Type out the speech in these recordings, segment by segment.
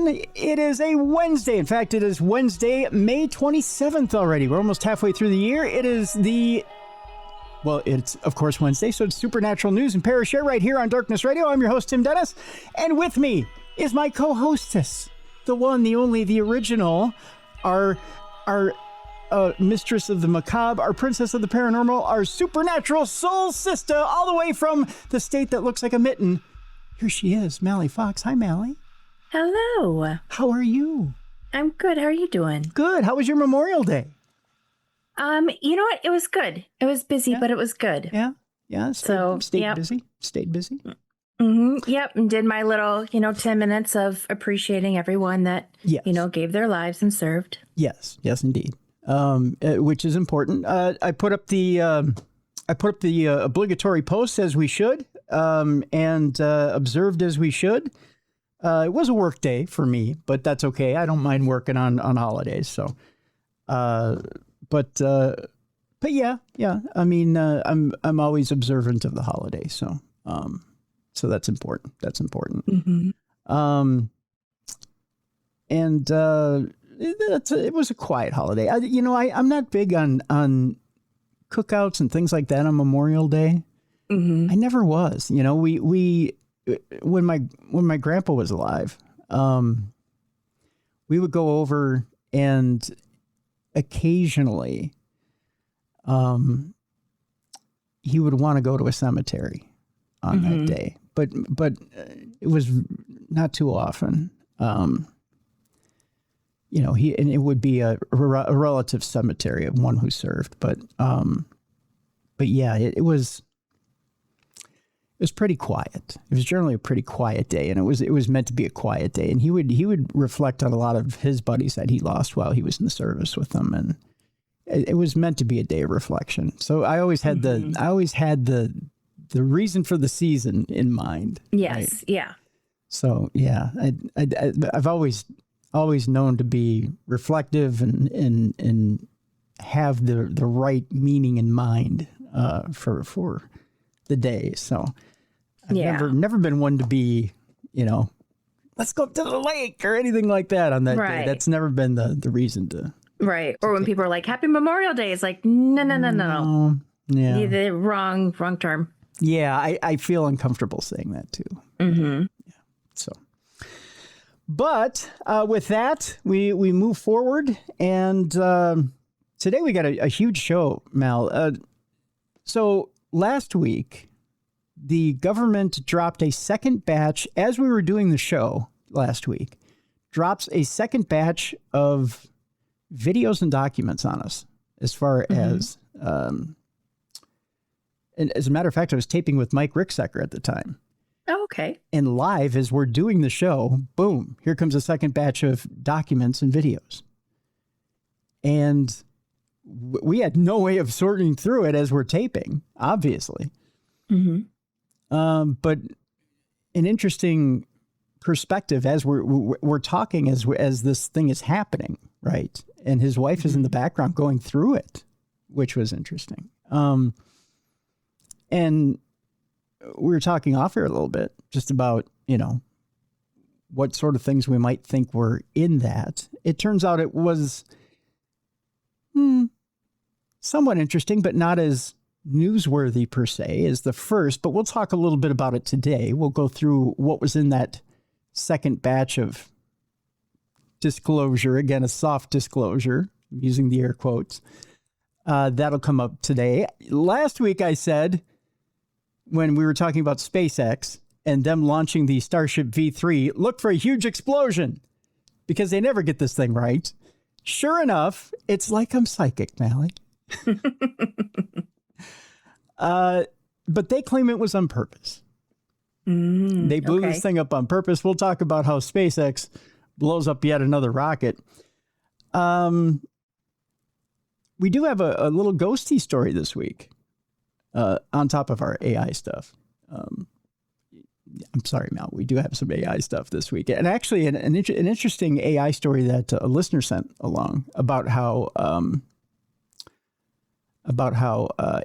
It is a Wednesday. In fact, it is Wednesday, May 27th already. We're almost halfway through the year. It is it's, of course, Wednesday, so it's Supernatural News and Parashare right here on Darkness Radio. I'm your host, Tim Dennis, and with me is my co-hostess, the one, the only, the original, our mistress of the macabre, our princess of the paranormal, our supernatural soul sister, all the way from the state that looks like a mitten. Here she is, Mallie Fox. Hi, Mallie. Hello. How are you? I'm good. How are you doing? Good. How was your Memorial Day? You know what? It was good. It was busy, but it was good. Yeah. Stayed busy. Stayed busy. Mm-hmm. Yep. And did my little, 10 minutes of appreciating everyone that, gave their lives and served. Yes, indeed. Which is important. I put up the obligatory posts as we should, and observed as we should. It was a work day for me, but that's okay. I don't mind working on holidays. So, but yeah. I mean, I'm always observant of the holiday. So, so that's important. Mm-hmm. And it was a quiet holiday. I'm not big on cookouts and things like that on Memorial Day. Mm-hmm. I never was. We when my grandpa was alive, we would go over and occasionally he would want to go to a cemetery on that day, but it was not too often. It would be a relative cemetery of one who served, but yeah, it was pretty quiet. It was generally a pretty quiet day, and it was meant to be a quiet day. And he would reflect on a lot of his buddies that he lost while he was in the service with them, and it was meant to be a day of reflection. So I always had the reason for the season in mind. Yes, right? yeah. So yeah, I've always known to be reflective and have the right meaning in mind for the day. So I've never been one to be, let's go up to the lake or anything like that on that day. That's never been the reason to. Right. Or when people are like, Happy Memorial Day, it's like, no. Yeah. The wrong term. Yeah. I feel uncomfortable saying that too. Mm-hmm. Yeah. So. But with that, we move forward, and today we got a huge show, Mal. So last week, the government dropped a second batch, as we were doing the show last week, drops a second batch of videos and documents on us, as far as, and as a matter of fact, I was taping with Mike Ricksecker at the time. Oh, okay. And live as we're doing the show, boom, here comes a second batch of documents and videos. And we had no way of sorting through it as we're taping, obviously. Mm-hmm. But an interesting perspective as we're talking as this thing is happening, right? And his wife is in the background going through it, which was interesting. And we were talking off here a little bit just about, what sort of things we might think were in that. It turns out it was somewhat interesting, but not as newsworthy per se as the first. But we'll talk a little bit about it today. We'll go through what was in that second batch of disclosure. Again, a soft disclosure, using the air quotes. That'll come up today. Last week I said, when we were talking about SpaceX and them launching the Starship V3, look for a huge explosion because they never get this thing right. Sure enough, it's like I'm psychic, Mallie. But they claim it was on purpose. They blew this thing up on purpose. We'll talk about how SpaceX blows up yet another rocket. We do have a little ghosty story this week. On top of our AI stuff. I'm sorry, Mal, we do have some AI stuff this week. And actually an interesting AI story that a listener sent along about how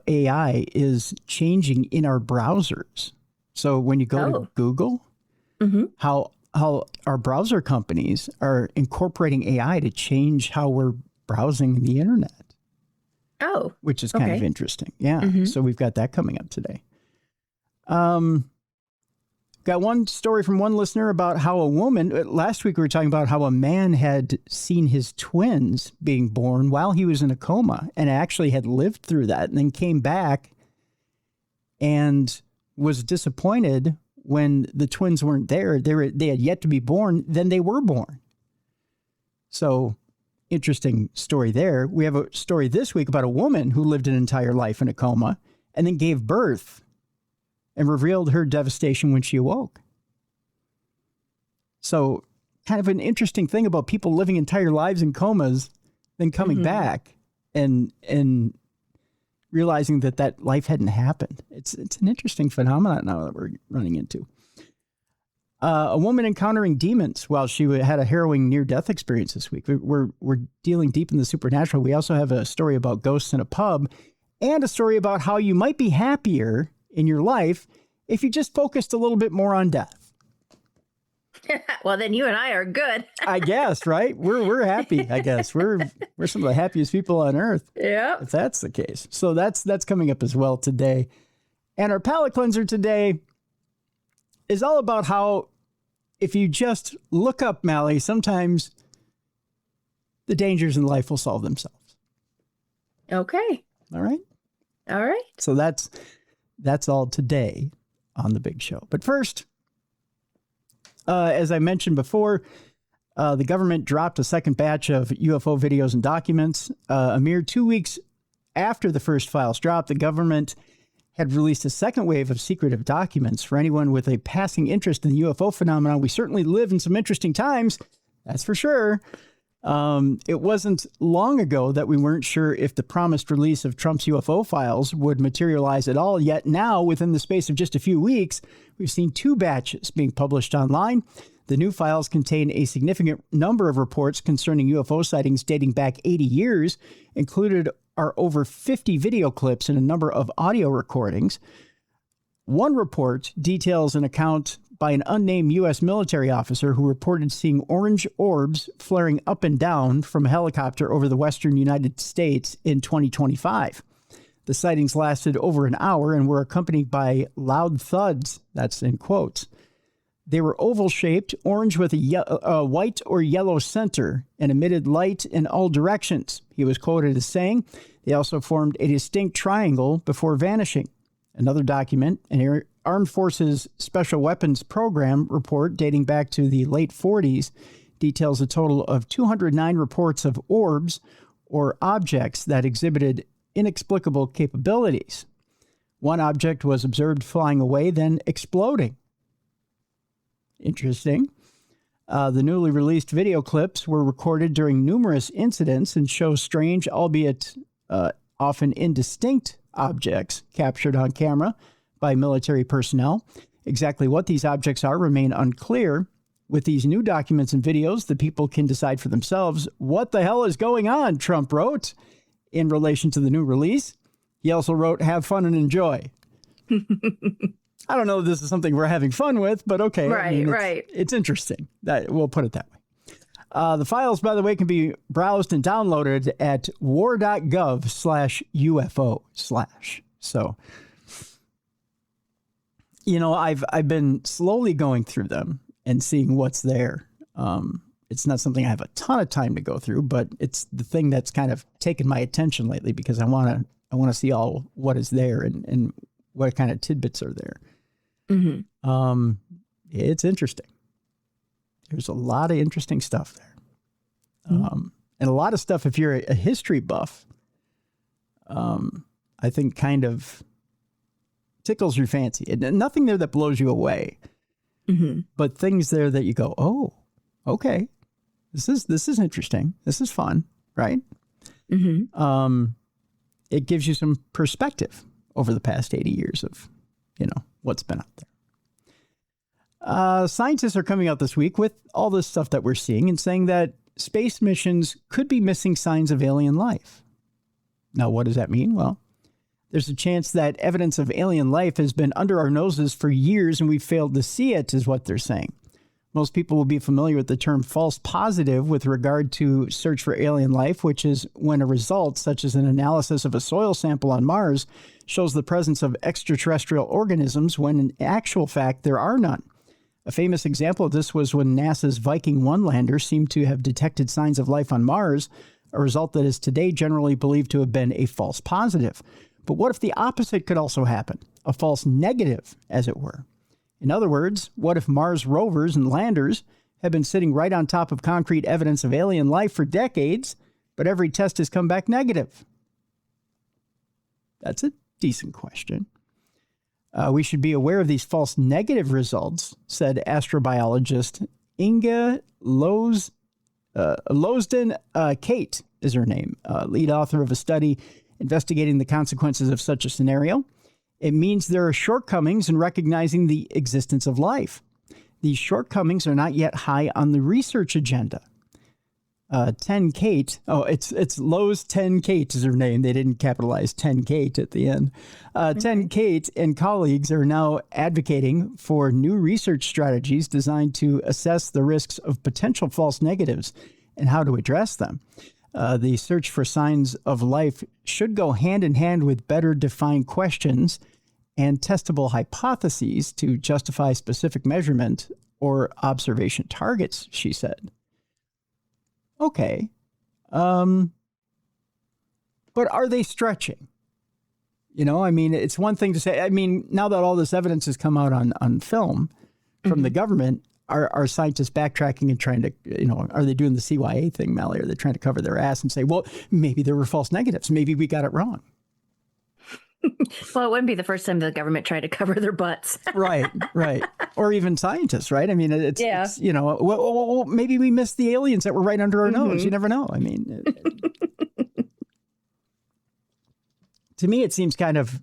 AI is changing in our browsers. So when you go to Google, how how our browser companies are incorporating AI to change how we're browsing the internet. Oh, which is kind of interesting. Yeah. Mm-hmm. So we've got that coming up today. Got one story from one listener about how a woman, last week we were talking about how a man had seen his twins being born while he was in a coma and actually had lived through that and then came back and was disappointed when the twins weren't there. They had yet to be born. Then they were born. So interesting story there. We have a story this week about a woman who lived an entire life in a coma and then gave birth and revealed her devastation when she awoke. So kind of an interesting thing about people living entire lives in comas, then coming back and realizing that life hadn't happened. It's an interesting phenomenon now that we're running into. A woman encountering demons while she had a harrowing near-death experience this week. We're dealing deep in the supernatural. We also have a story about ghosts in a pub and a story about how you might be happier in your life if you just focused a little bit more on death. Well, then you and I are good. I guess, right? We're happy, I guess. We're some of the happiest people on earth. Yeah. If that's the case. So that's coming up as well today. And our palate cleanser today is all about how if you just look up, Mallie, sometimes the dangers in life will solve themselves. Okay. All right. All right. So that's all today on the big show. But first, as I mentioned before, the government dropped a second batch of UFO videos and documents. A mere 2 weeks after the first files dropped, the government had released a second wave of secretive documents. For anyone with a passing interest in the UFO phenomenon, we certainly live in some interesting times, that's for sure. It wasn't long ago that we weren't sure if the promised release of Trump's UFO files would materialize at all. Yet now, within the space of just a few weeks, we've seen 2 batches being published online. The new files contain a significant number of reports concerning UFO sightings dating back 80 years, included are over 50 video clips and a number of audio recordings. One report details an account by an unnamed U.S. military officer who reported seeing orange orbs flaring up and down from a helicopter over the western United States in 2025. The sightings lasted over an hour and were accompanied by loud thuds, that's in quotes. They were oval-shaped, orange with a white or yellow center, and emitted light in all directions. He was quoted as saying, they also formed a distinct triangle before vanishing. Another document, an Armed Forces Special Weapons Program report dating back to the late 40s, details a total of 209 reports of orbs or objects that exhibited inexplicable capabilities. One object was observed flying away, then exploding. Interesting. The newly released video clips were recorded during numerous incidents and show strange, albeit often indistinct, objects captured on camera by military personnel. Exactly what these objects are remain unclear. With these new documents and videos, the people can decide for themselves what the hell is going on, Trump wrote in relation to the new release. He also wrote, have fun and enjoy. I don't know if this is something we're having fun with, but okay. Right, right. It's interesting. We'll put it that way. The files, by the way, can be browsed and downloaded at war.gov/UFO/. So, you know, I've been slowly going through them and seeing what's there. It's not something I have a ton of time to go through, but it's the thing that's kind of taken my attention lately because I want to see all what is there and what kind of tidbits are there. Mm-hmm. It's interesting. There's a lot of interesting stuff there. Mm-hmm. And a lot of stuff, if you're a history buff, I think kind of tickles your fancy. And nothing there that blows you away, mm-hmm. but things there that you go, oh, okay, this is interesting. This is fun, right? Mm-hmm. It gives you some perspective over the past 80 years of, you know, what's been out there. Scientists are coming out this week with all this stuff that we're seeing and saying that space missions could be missing signs of alien life. Now, what does that mean? Well, there's a chance that evidence of alien life has been under our noses for years and we've failed to see it, is what they're saying. Most people will be familiar with the term false positive with regard to search for alien life, which is when a result, such as an analysis of a soil sample on Mars, shows the presence of extraterrestrial organisms when in actual fact there are none. A famous example of this was when NASA's Viking 1 lander seemed to have detected signs of life on Mars, a result that is today generally believed to have been a false positive. But what if the opposite could also happen? A false negative, as it were. In other words, what if Mars rovers and landers have been sitting right on top of concrete evidence of alien life for decades, but every test has come back negative? That's a decent question. We should be aware of these false negative results, said astrobiologist Inga Losden Kate is her name, lead author of a study investigating the consequences of such a scenario. It means there are shortcomings in recognizing the existence of life. These shortcomings are not yet high on the research agenda. 10 Kate, it's Lowe's 10 Kate is her name. They didn't capitalize 10 Kate at the end. 10 Kate and colleagues are now advocating for new research strategies designed to assess the risks of potential false negatives and how to address them. The search for signs of life should go hand in hand with better defined questions and testable hypotheses to justify specific measurement or observation targets, she said. Okay. But are they stretching? You know, I mean, it's one thing to say, I mean, now that all this evidence has come out on film from the government, are scientists backtracking and trying to, you know, are they doing the CYA thing, Mallie? Are they trying to cover their ass and say, well, maybe there were false negatives. Maybe we got it wrong. Well, it wouldn't be the first time the government tried to cover their butts. Right. Or even scientists, right? I mean, it's you know, well, maybe we missed the aliens that were right under our nose. You never know. I mean, to me, it seems kind of,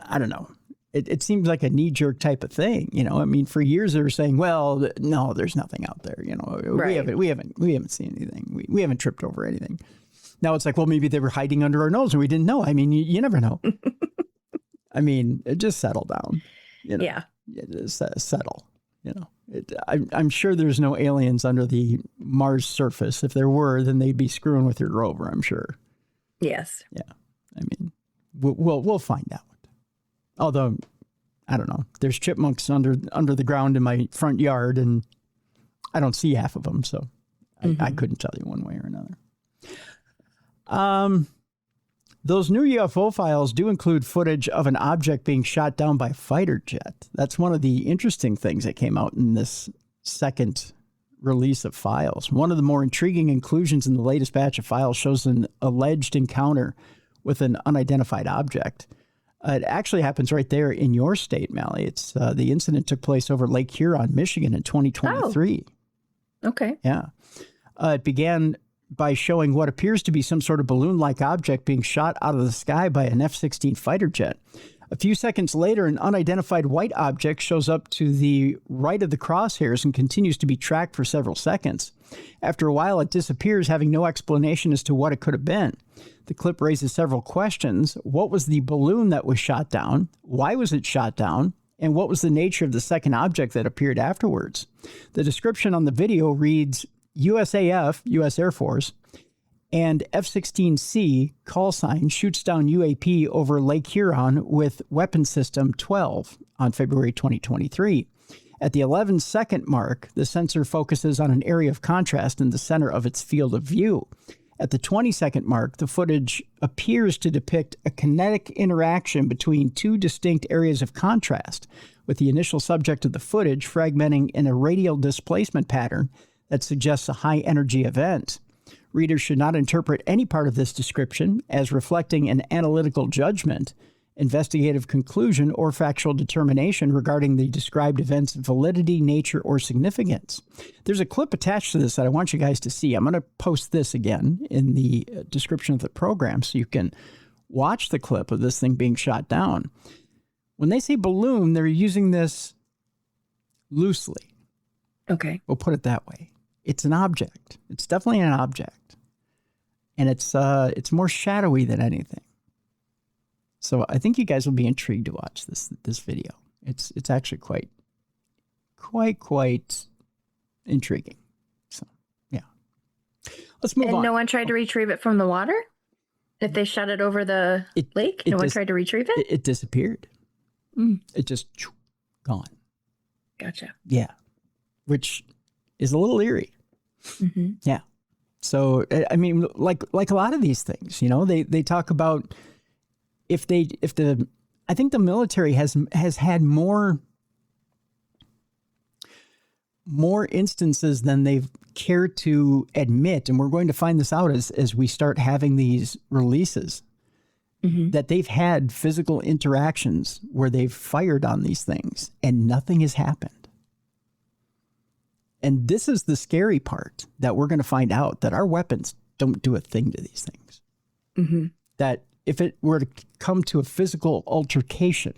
I don't know. It seems like a knee-jerk type of thing, you know. I mean, for years they were saying, "Well, no, there's nothing out there." You know, we haven't seen anything. We haven't tripped over anything. Now it's like, well, maybe they were hiding under our nose and we didn't know. I mean, you never know. I mean, just settle down. You know? Yeah, just settle. You know, I'm sure there's no aliens under the Mars surface. If there were, then they'd be screwing with your rover, I'm sure. Yes. Yeah. I mean, we'll find out. Although, I don't know, there's chipmunks under the ground in my front yard, and I don't see half of them, so I couldn't tell you one way or another. Those new UFO files do include footage of an object being shot down by a fighter jet. That's one of the interesting things that came out in this second release of files. One of the more intriguing inclusions in the latest batch of files shows an alleged encounter with an unidentified object. It actually happens right there in your state, Mallie. It's the incident took place over Lake Huron, Michigan in 2023. Oh, okay. Yeah. It began by showing what appears to be some sort of balloon-like object being shot out of the sky by an F-16 fighter jet. A few seconds later, an unidentified white object shows up to the right of the crosshairs and continues to be tracked for several seconds. After a while, it disappears, having no explanation as to what it could have been. The clip raises several questions. What was the balloon that was shot down? Why was it shot down? And what was the nature of the second object that appeared afterwards? The description on the video reads, USAF, U.S. Air Force, and F-16C call sign shoots down UAP over Lake Huron with Weapon System 12 on February 2023. At the 11-second mark, the sensor focuses on an area of contrast in the center of its field of view. At the 20-second mark, the footage appears to depict a kinetic interaction between two distinct areas of contrast, with the initial subject of the footage fragmenting in a radial displacement pattern that suggests a high-energy event. Readers should not interpret any part of this description as reflecting an analytical judgment, investigative conclusion, or factual determination regarding the described event's validity, nature, or significance. There's a clip attached to this that I want you guys to see. I'm going to post this again in the description of the program so you can watch the clip of this thing being shot down. When they say balloon, they're using this loosely. Okay. We'll put it that way. It's an object. It's definitely an object. And it's more shadowy than anything. So I think you guys will be intrigued to watch this video. It's actually quite intriguing. So, yeah. Let's move on. And no one tried to retrieve it from the water? If they shot it over the lake, no one tried to retrieve it? It disappeared. It just gone. Gotcha. Yeah. Which is a little eerie. Mm-hmm. Yeah. So, I mean, like a lot of these things, you know, they talk about I think the military has had more instances than they've cared to admit. And we're going to find this out as we start having these releases, that they've had physical interactions where they've fired on these things and nothing has happened. And this is the scary part, that we're going to find out that our weapons don't do a thing to these things. That if it were to come to a physical altercation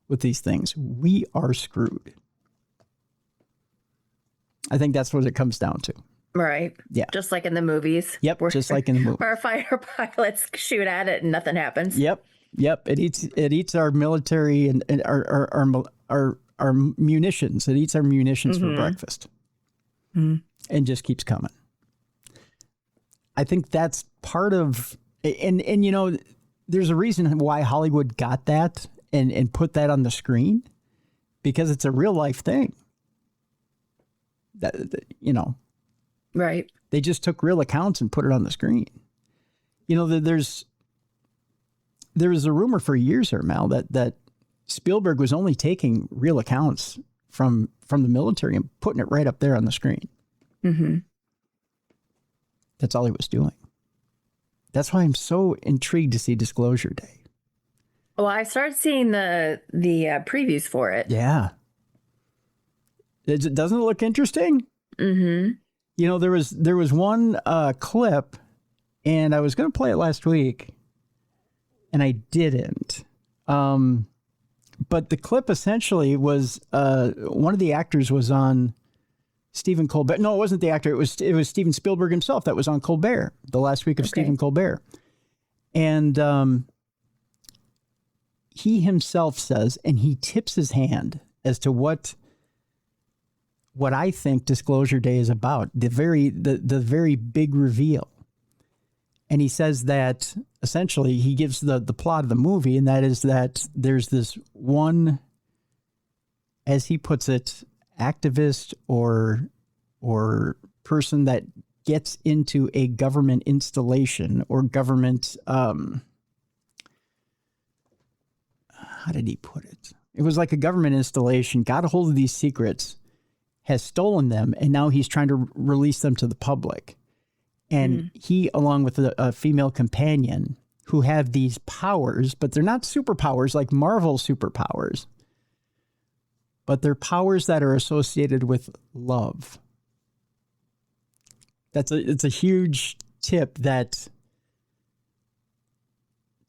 with these things, we are screwed. I think that's what it comes down to. Right. Yeah. Just like in the movies. Yep. Just like in the movie. Where fighter pilots shoot at it and nothing happens. Yep. It eats our military and our munitions. It eats our munitions for breakfast. And just keeps coming. I think that's part of, and you know, there's a reason why Hollywood got that and put that on the screen, because it's a real life thing. That, you know, right. They just took real accounts and put it on the screen. You know, there was a rumor for years here, Mal, that Spielberg was only taking real accounts from the military and putting it right up there on the screen. That's all he was doing. That's why I'm so intrigued to see Disclosure Day. Well, I started seeing the previews for it. Yeah. Doesn't it look interesting? You know, there was one clip, and I was going to play it last week, and I didn't. But the clip essentially was one of the actors was on Stephen Colbert. No, it wasn't the actor. It was Steven Spielberg himself that was on Colbert, the last week of Stephen Colbert. And he himself says, and he tips his hand as to what I think Disclosure Day is about, the very big reveal. And he says that essentially he gives the plot of the movie, and that is that there's this one, as he puts it, activist or person that gets into a government installation or government, how did he put it? It was like a government installation, got a hold of these secrets, has stolen them, and now he's trying to release them to the public. And he, along with a female companion, who have these powers, but they're not superpowers like Marvel superpowers, but they're powers that are associated with love. It's a huge tip that,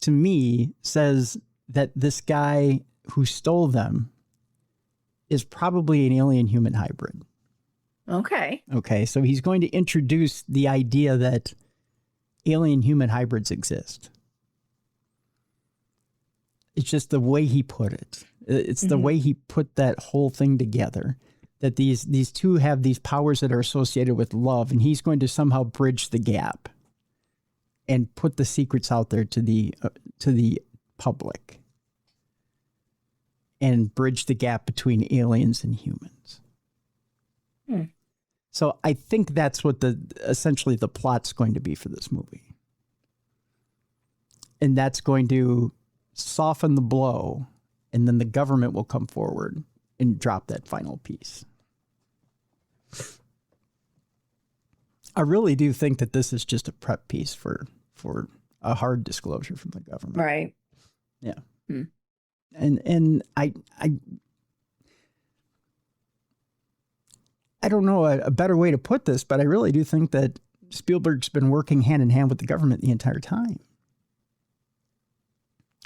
to me, says that this guy who stole them is probably an alien-human hybrid. Okay, so he's going to introduce the idea that alien-human hybrids exist. It's just the way he put it. It's the way he put that whole thing together, that these two have these powers that are associated with love, and he's going to somehow bridge the gap and put the secrets out there to the public and bridge the gap between aliens and humans. So I think that's what essentially the plot's going to be for this movie. And that's going to soften the blow, and then the government will come forward and drop that final piece. I really do think that this is just a prep piece for a hard disclosure from the government. Right. Yeah. And I don't know a better way to put this, but I really do think that Spielberg's been working hand in hand with the government the entire time.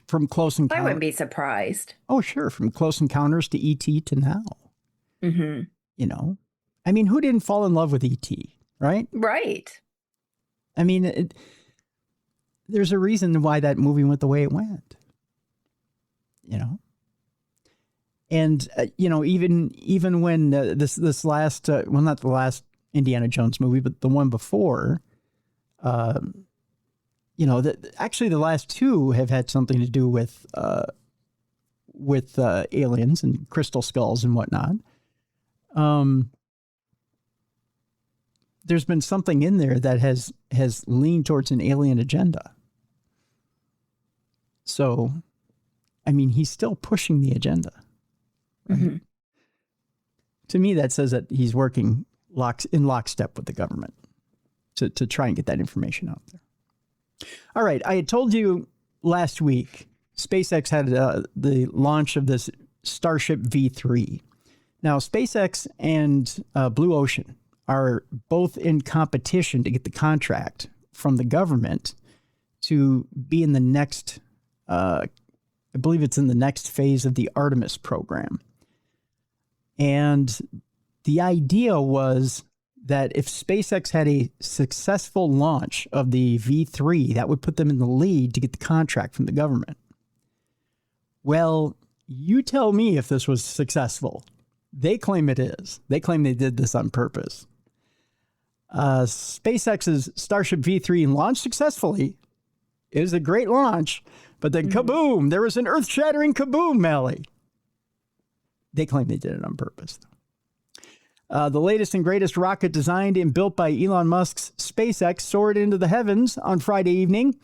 From Close Encounters. I wouldn't be surprised. Oh, sure. From Close Encounters to E.T. to now. You know? I mean, who didn't fall in love with E.T., right? Right. I mean, there's a reason why that movie went the way it went. You know? And even when this last not the last Indiana Jones movie, but the one before, actually the last two have had something to do with aliens and crystal skulls and whatnot. There's been something in there that has leaned towards an alien agenda. So, I mean, he's still pushing the agenda. Right? Mm-hmm. To me, that says that he's working in lockstep with the government to try and get that information out there. All right. I had told you last week, SpaceX had the launch of this Starship V3. Now, SpaceX and Blue Ocean are both in competition to get the contract from the government to be in the next, I believe it's in the next phase of the Artemis program. And the idea was that if SpaceX had a successful launch of the V3, that would put them in the lead to get the contract from the government. Well, you tell me if this was successful. They claim it is. They claim they did this on purpose. SpaceX's Starship V3 launched successfully. It was a great launch, but then kaboom, there was an earth-shattering kaboom, Mallie. They claim they did it on purpose. The latest and greatest rocket designed and built by Elon Musk's SpaceX soared into the heavens on Friday evening.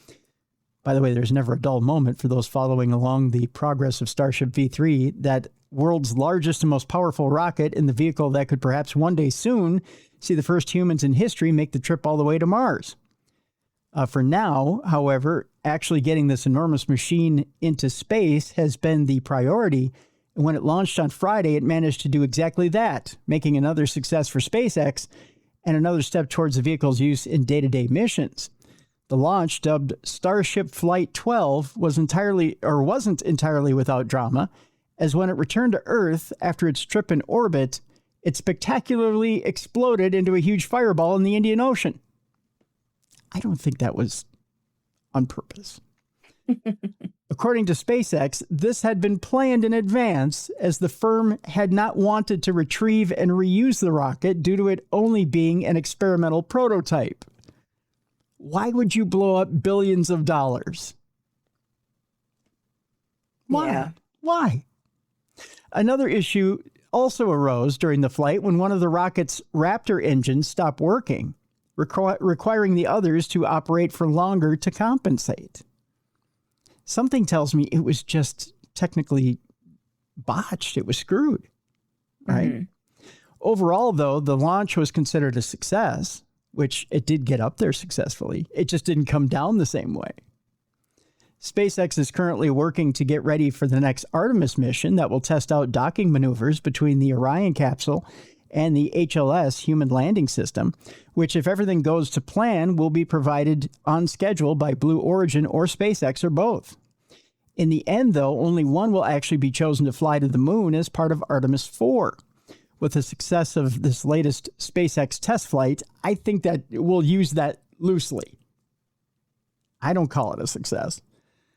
By the way, there's never a dull moment for those following along the progress of Starship V3, that world's largest and most powerful rocket in the vehicle that could perhaps one day soon see the first humans in history make the trip all the way to Mars. For now, however, actually getting this enormous machine into space has been the priority. And when it launched on Friday, it managed to do exactly that, making another success for SpaceX and another step towards the vehicle's use in day-to-day missions. The launch, dubbed Starship Flight 12, wasn't entirely without drama, as when it returned to Earth after its trip in orbit, it spectacularly exploded into a huge fireball in the Indian Ocean. I don't think that was on purpose. According to SpaceX, this had been planned in advance, as the firm had not wanted to retrieve and reuse the rocket due to it only being an experimental prototype. Why would you blow up billions of dollars? Why? Yeah. Why? Another issue also arose during the flight when one of the rocket's Raptor engines stopped working, requiring the others to operate for longer to compensate. Something tells me it was just technically botched. It was screwed, right? Mm-hmm. Overall, though, the launch was considered a success, which it did get up there successfully. It just didn't come down the same way. SpaceX is currently working to get ready for the next Artemis mission that will test out docking maneuvers between the Orion capsule and the HLS human landing system, which, if everything goes to plan, will be provided on schedule by Blue Origin or SpaceX or both. In the end, though, only one will actually be chosen to fly to the moon as part of Artemis 4. With the success of this latest SpaceX test flight, I think that we'll use that loosely. I don't call it a success.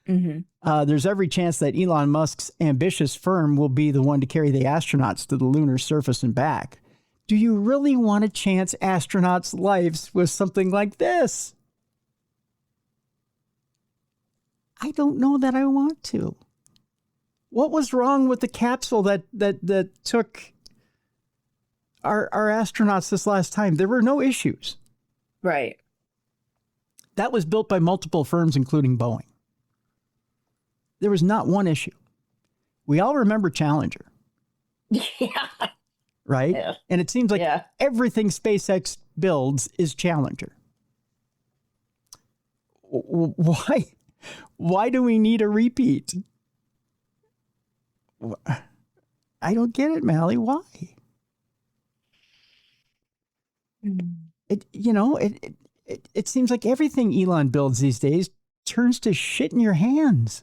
Mm-hmm. There's every chance that Elon Musk's ambitious firm will be the one to carry the astronauts to the lunar surface and back. Do you really want to chance astronauts' lives with something like this? I don't know that I want to. What was wrong with the capsule that took our astronauts this last time? There were no issues. Right. That was built by multiple firms, including Boeing. There was not one issue. We all remember Challenger. Yeah. Right? Yeah. And it seems like everything SpaceX builds is Challenger. Why? Why do we need a repeat? I don't get it, Mallie. Why? It seems like everything Elon builds these days turns to shit in your hands.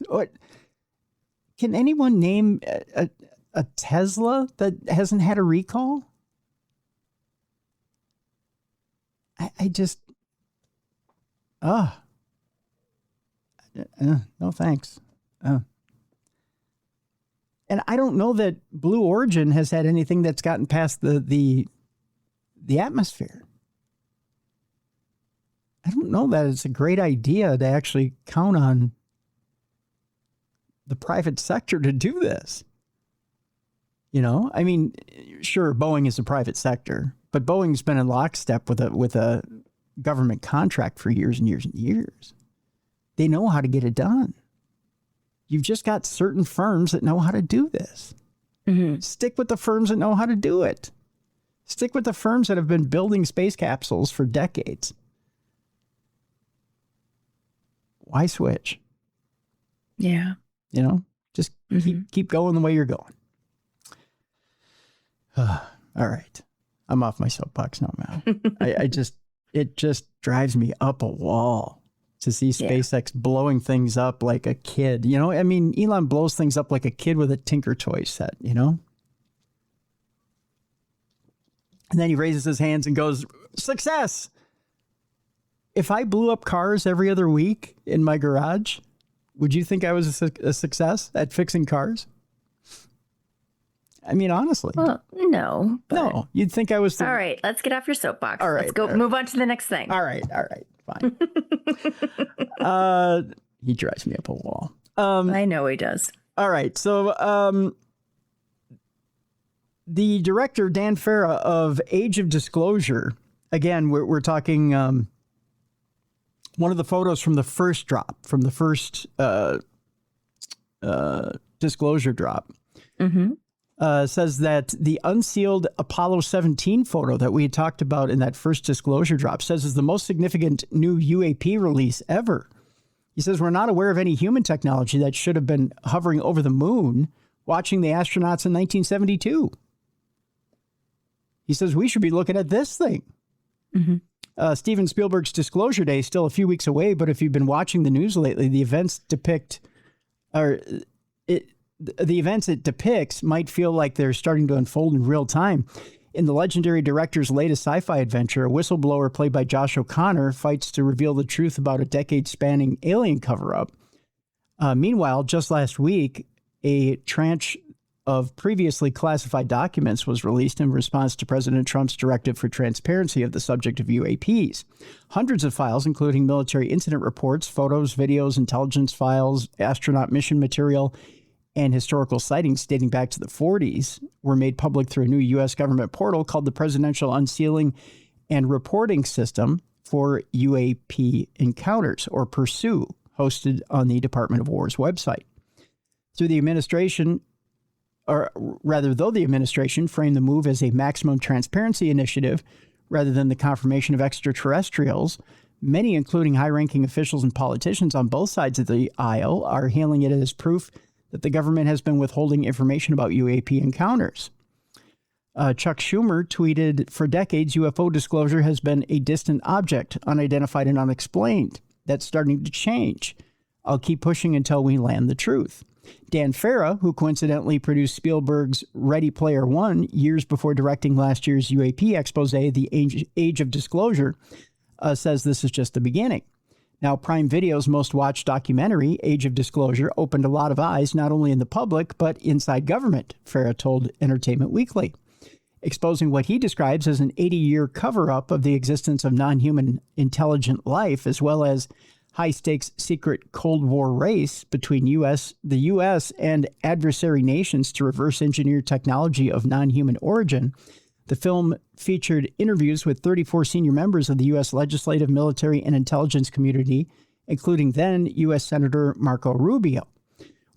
Can anyone name a Tesla that hasn't had a recall? I just, no thanks. And I don't know that Blue Origin has had anything that's gotten past the atmosphere. I don't know that it's a great idea to actually count on the private sector to do this. I mean, sure, Boeing is a private sector, but Boeing's been in lockstep with a government contract for years and years and years. They know how to get it done. You've just got certain firms that know how to do this. Mm-hmm. Stick with the firms that know how to do it. Stick with the firms that have been building space capsules for decades. Why switch? Yeah. Just keep going the way you're going. All right. I'm off my soapbox now, Mal. It just drives me up a wall to see SpaceX blowing things up like a kid. I mean, Elon blows things up like a kid with a Tinker Toy set, And then he raises his hands and goes, success. If I blew up cars every other week in my garage, would you think I was a success at fixing cars? I mean, honestly. Well, no. No, you'd think I was. All right, let's get off your soapbox. All right. Let's go move on to the next thing. All right. Fine. He drives me up a wall. I know he does. All right. So the director, Dan Farah of Age of Disclosure, again, we're talking one of the photos from the first drop, from the first disclosure drop. Mm-hmm. Says that the unsealed Apollo 17 photo that we had talked about in that first disclosure drop says is the most significant new UAP release ever. He says we're not aware of any human technology that should have been hovering over the moon watching the astronauts in 1972. He says we should be looking at this thing. Mm-hmm. Steven Spielberg's Disclosure Day is still a few weeks away, but if you've been watching the news lately, the events it depicts might feel like they're starting to unfold in real time. In the legendary director's latest sci-fi adventure, a whistleblower played by Josh O'Connor fights to reveal the truth about a decade-spanning alien cover-up. Meanwhile, just last week, a tranche of previously classified documents was released in response to President Trump's directive for transparency of the subject of UAPs. Hundreds of files, including military incident reports, photos, videos, intelligence files, astronaut mission material, and historical sightings dating back to the 40s were made public through a new U.S. government portal called the Presidential Unsealing and Reporting System for UAP Encounters, or PURSUE, hosted on the Department of War's website. Though the administration framed the move as a maximum transparency initiative rather than the confirmation of extraterrestrials, many, including high-ranking officials and politicians on both sides of the aisle, are hailing it as proof that the government has been withholding information about UAP encounters. Chuck Schumer tweeted, "For decades, UFO disclosure has been a distant object, unidentified and unexplained. That's starting to change. I'll keep pushing until we land the truth." Dan Farah, who coincidentally produced Spielberg's Ready Player One years before directing last year's UAP expose, The Age of Disclosure, says this is just the beginning. Now, Prime Video's most watched documentary, Age of Disclosure, opened a lot of eyes, not only in the public, but inside government, Farah told Entertainment Weekly, exposing what he describes as an 80-year cover-up of the existence of non-human intelligent life, as well as high-stakes secret Cold War race between the U.S. and adversary nations to reverse engineer technology of non-human origin. The film featured interviews with 34 senior members of the U.S. legislative, military, and intelligence community, including then U.S. Senator Marco Rubio.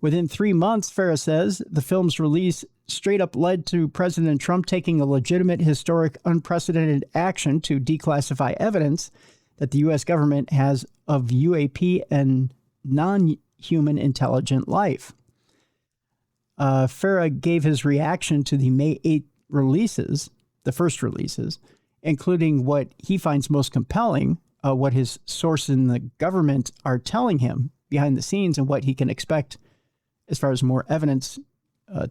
Within 3 months, Farah says, the film's release straight up led to President Trump taking a legitimate, historic, unprecedented action to declassify evidence that the U.S. government has of UAP and non-human intelligent life. Farah gave his reaction to the May 8th releases, the first releases, including what he finds most compelling, what his sources in the government are telling him behind the scenes and what he can expect as far as more evidence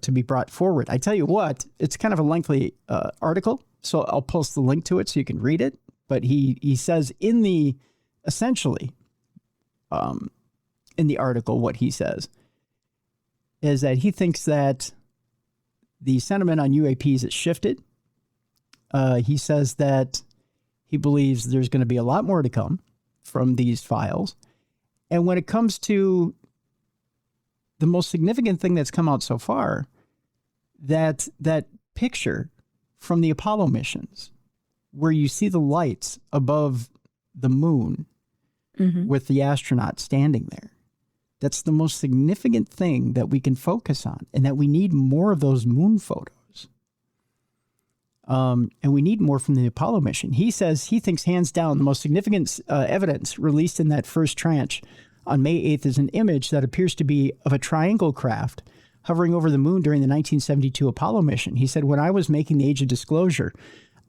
to be brought forward. I tell you what, it's kind of a lengthy article, so I'll post the link to it so you can read it. But he says in the article, what he says is that he thinks that the sentiment on UAPs has shifted. He says that he believes there's going to be a lot more to come from these files. And when it comes to the most significant thing that's come out so far, that picture from the Apollo missions, where you see the lights above the moon with the astronaut standing there. That's the most significant thing that we can focus on, and that we need more of those moon photos. And we need more from the Apollo mission. He says he thinks hands down the most significant evidence released in that first tranche on May 8th is an image that appears to be of a triangle craft hovering over the moon during the 1972 Apollo mission. He said, when I was making the age of disclosure,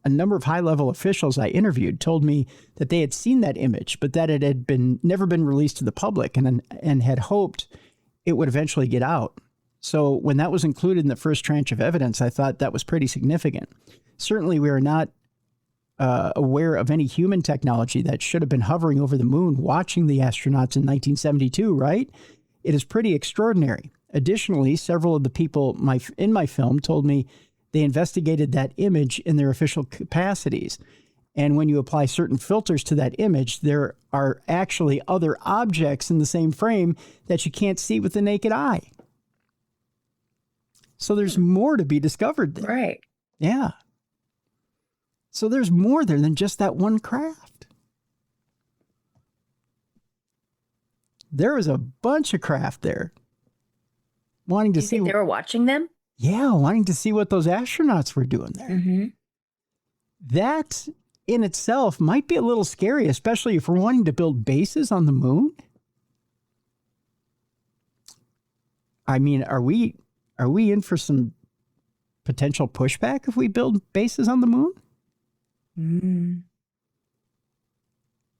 a number of high-level officials I interviewed told me that they had seen that image, but that it had never been released to the public, and had hoped it would eventually get out. So when that was included in the first tranche of evidence, I thought that was pretty significant. Certainly, we are not aware of any human technology that should have been hovering over the moon watching the astronauts in 1972, right? It is pretty extraordinary. Additionally, several of the people in my film told me they investigated that image in their official capacities. And when you apply certain filters to that image, there are actually other objects in the same frame that you can't see with the naked eye. So there's more to be discovered there. Right. Yeah. So there's more there than just that one craft. There was a bunch of craft there. Wanting to see. Think they were watching them? Yeah, wanting to see what those astronauts were doing there. Mm-hmm. That in itself might be a little scary, especially if we're wanting to build bases on the moon. I mean, are we in for some potential pushback if we build bases on the moon? Mm.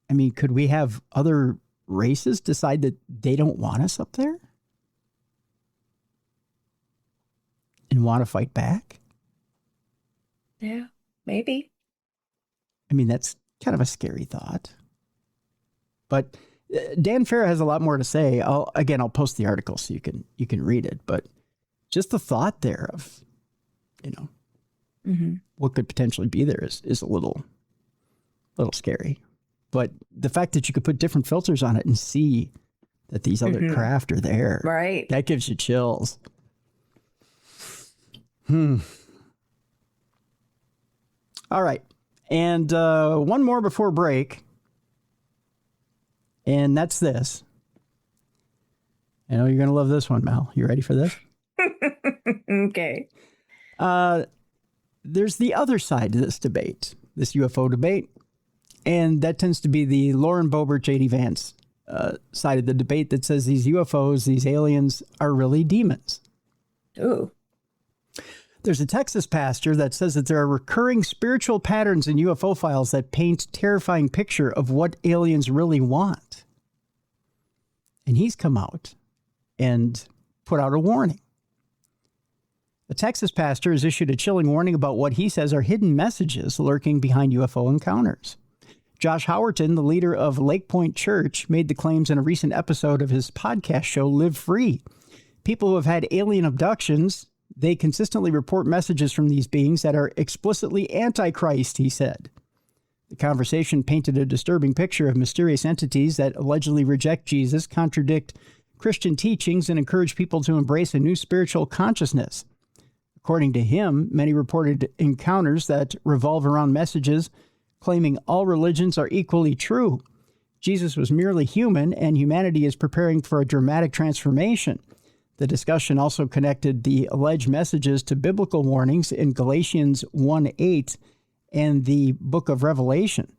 I mean, could we have other races decide that they don't want us up there and want to fight back? Yeah, maybe. I mean, that's kind of a scary thought. But Dan Farah has a lot more to say. I'll post the article so you can read it. But just the thought there of, what could potentially be there is a little scary. But the fact that you could put different filters on it and see that these other craft are there, right? That gives you chills. All right. And one more before break. And that's this. I know you're going to love this one, Mal. You ready for this? Okay. There's the other side to this debate, this UFO debate. And that tends to be the Lauren Boebert, J.D. Vance side of the debate that says these UFOs, these aliens, are really demons. Ooh. There's a Texas pastor that says that there are recurring spiritual patterns in UFO files that paint a terrifying picture of what aliens really want. And he's come out and put out a warning. The Texas pastor has issued a chilling warning about what he says are hidden messages lurking behind UFO encounters. Josh Howerton, the leader of Lake Point Church, made the claims in a recent episode of his podcast show, Live Free. People who have had alien abductions, they consistently report messages from these beings that are explicitly anti-Christ, he said. The conversation painted a disturbing picture of mysterious entities that allegedly reject Jesus, contradict Christian teachings, and encourage people to embrace a new spiritual consciousness. According to him, many reported encounters that revolve around messages claiming all religions are equally true. Jesus was merely human, and humanity is preparing for a dramatic transformation. The discussion also connected the alleged messages to biblical warnings in Galatians 1:8 and the book of Revelation,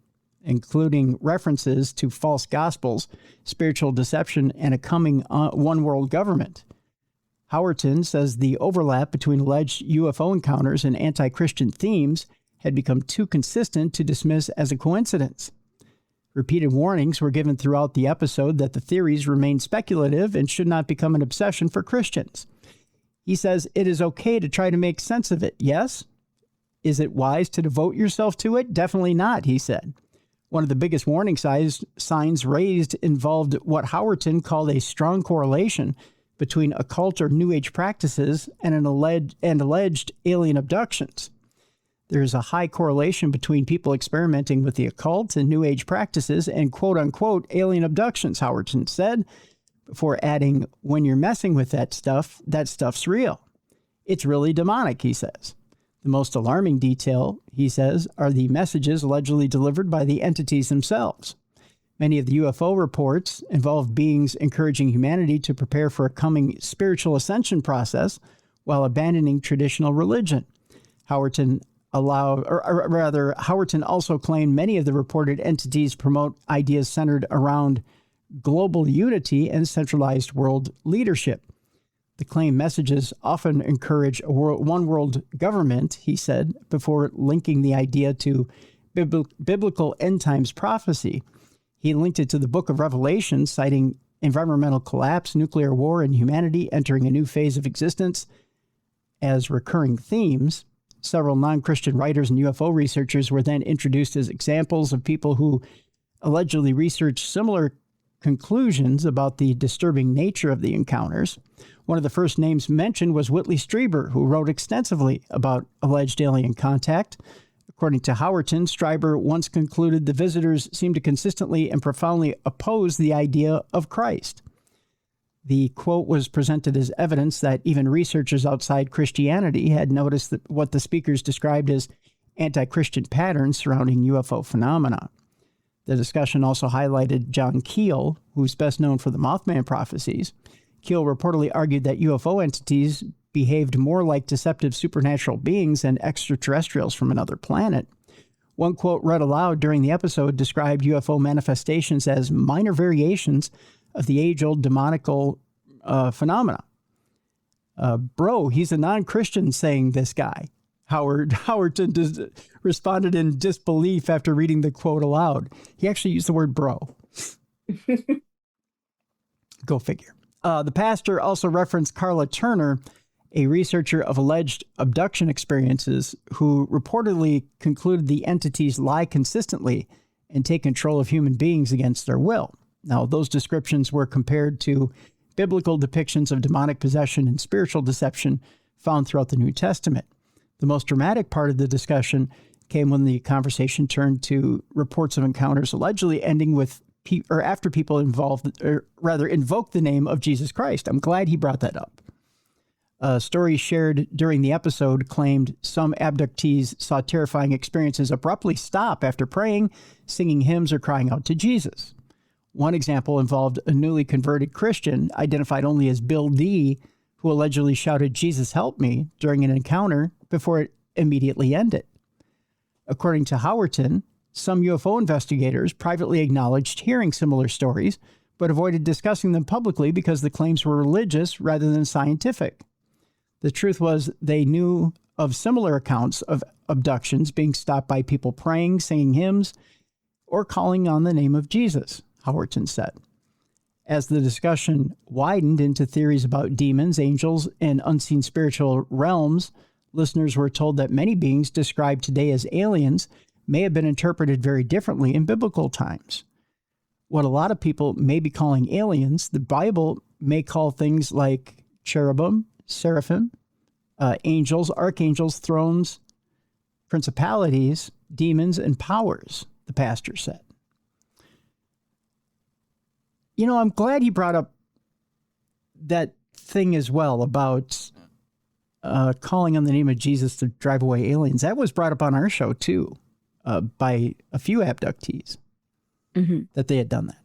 including references to false gospels, spiritual deception, and a coming one-world government. Howerton says the overlap between alleged UFO encounters and anti-Christian themes had become too consistent to dismiss as a coincidence. Repeated warnings were given throughout the episode that the theories remain speculative and should not become an obsession for Christians. He says it is okay to try to make sense of it, yes? Is it wise to devote yourself to it? Definitely not, he said. One of the biggest warning signs raised involved what Howerton called a strong correlation between occult or New Age practices and alleged alien abductions. There is a high correlation between people experimenting with the occult and New Age practices and quote-unquote alien abductions, Howerton said, before adding, when you're messing with that stuff's real. It's really demonic, he says. The most alarming detail, he says, are the messages allegedly delivered by the entities themselves. Many of the UFO reports involve beings encouraging humanity to prepare for a coming spiritual ascension process while abandoning traditional religion. Howerton also claimed many of the reported entities promote ideas centered around global unity and centralized world leadership. The claimed messages often encourage a one world government, he said, before linking the idea to biblical end times prophecy. He linked it to the book of Revelation, citing environmental collapse, nuclear war, and humanity entering a new phase of existence as recurring themes. Several non-Christian writers and UFO researchers were then introduced as examples of people who allegedly researched similar conclusions about the disturbing nature of the encounters. One of the first names mentioned was Whitley Strieber, who wrote extensively about alleged alien contact. According to Howerton, Strieber once concluded the visitors seemed to consistently and profoundly oppose the idea of Christ. The quote was presented as evidence that even researchers outside Christianity had noticed what the speakers described as anti-Christian patterns surrounding UFO phenomena. The discussion also highlighted John Keel, who's best known for the Mothman prophecies. Keel reportedly argued that UFO entities behaved more like deceptive supernatural beings than extraterrestrials from another planet. One quote read aloud during the episode described UFO manifestations as minor variations of the age-old demonical phenomena. Bro, he's a non-Christian, saying this guy. Howerton responded in disbelief after reading the quote aloud. He actually used the word bro. Go figure. The pastor also referenced Carla Turner, a researcher of alleged abduction experiences, who reportedly concluded the entities lie consistently and take control of human beings against their will. Now, those descriptions were compared to biblical depictions of demonic possession and spiritual deception found throughout the New Testament. The most dramatic part of the discussion came when the conversation turned to reports of encounters allegedly ending with after people invoked the name of Jesus Christ. I'm glad he brought that up. A story shared during the episode claimed some abductees saw terrifying experiences abruptly stop after praying, singing hymns, or crying out to Jesus. One example involved a newly converted Christian, identified only as Bill D., who allegedly shouted, "Jesus, help me," during an encounter before it immediately ended. According to Howerton, some UFO investigators privately acknowledged hearing similar stories, but avoided discussing them publicly because the claims were religious rather than scientific. The truth was they knew of similar accounts of abductions being stopped by people praying, singing hymns, or calling on the name of Jesus, Howerton said. As the discussion widened into theories about demons, angels, and unseen spiritual realms, listeners were told that many beings described today as aliens may have been interpreted very differently in biblical times. What a lot of people may be calling aliens, the Bible may call things like cherubim, seraphim, angels, archangels, thrones, principalities, demons, and powers, the pastor said. You know, I'm glad he brought up that thing as well about calling on the name of Jesus to drive away aliens. That was brought up on our show, too, by a few abductees, that they had done that.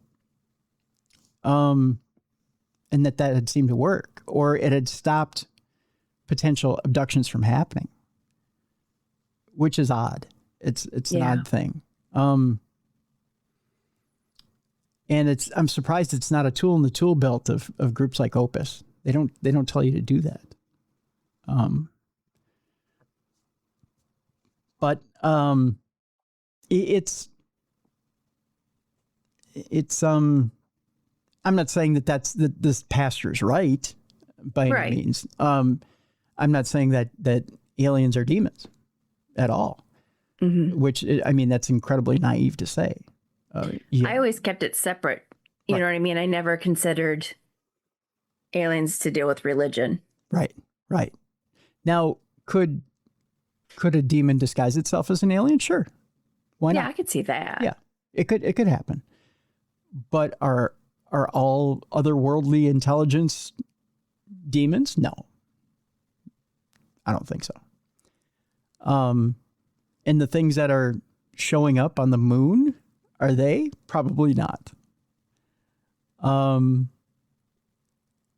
And that had seemed to work, or it had stopped potential abductions from happening, which is odd. It's an odd thing. And I'm surprised it's not a tool in the tool belt of groups like Opus. They don't tell you to do that. But it's I'm not saying that this pastor's right by any means. I'm not saying that aliens are demons at all, which, I mean, that's incredibly naive to say. I always kept it separate. You know what I mean? I never considered aliens to deal with religion. Right. Now, could a demon disguise itself as an alien? Sure. Why not? Yeah, I could see that. Yeah, it could happen. But are all otherworldly intelligence demons? No. I don't think so. And the things that are showing up on the moon, are they? Probably not.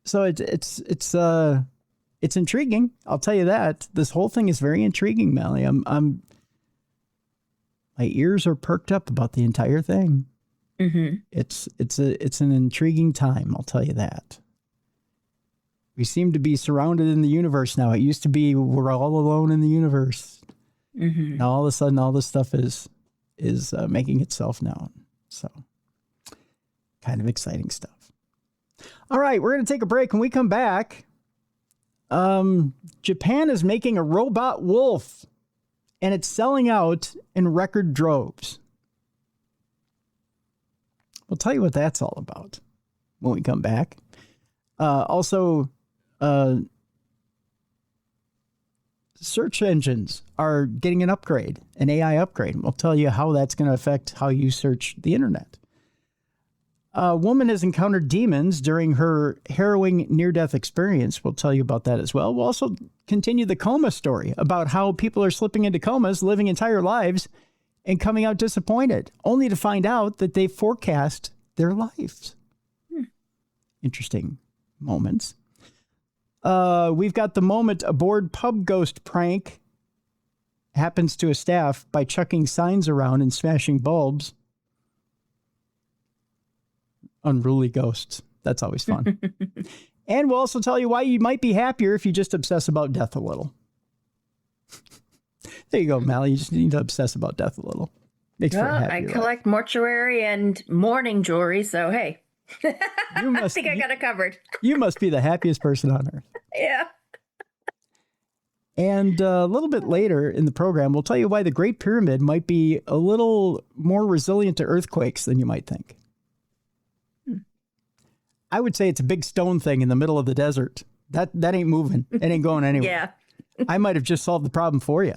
So it's intriguing. I'll tell you that. This whole thing is very intriguing, Mallie. My ears are perked up about the entire thing. Mm-hmm. It's an intriguing time. I'll tell you that. We seem to be surrounded in the universe now. It used to be we're all alone in the universe. Mm-hmm. Now all of a sudden, all this stuff is making itself known. So, kind of exciting stuff. All right, we're going to take a break. When we come back, Japan is making a robot wolf, and it's selling out in record droves. We'll tell you what that's all about when we come back. Also, search engines are getting an upgrade, an AI upgrade. We'll tell you how that's going to affect how you search the internet. A woman has encountered demons during her harrowing near-death experience. We'll tell you about that as well. We'll also continue the coma story about how people are slipping into comas, living entire lives, and coming out disappointed, only to find out that they forecast their lives. Interesting moments. We've got the moment aboard pub ghost prank happens to a staff by chucking signs around and smashing bulbs. Unruly ghosts. That's always fun. And we'll also tell you why you might be happier if you just obsess about death a little. There you go, Mallie. You just need to obsess about death a little. Makes for a happier life. I collect mortuary and mourning jewelry, so hey. I think I got it covered. You must be the happiest person on earth. Yeah. And a little bit later in the program, we'll tell you why the Great Pyramid might be a little more resilient to earthquakes than you might think. I would say it's a big stone thing in the middle of the desert. That ain't moving. It ain't going anywhere. Yeah. I might have just solved the problem for you.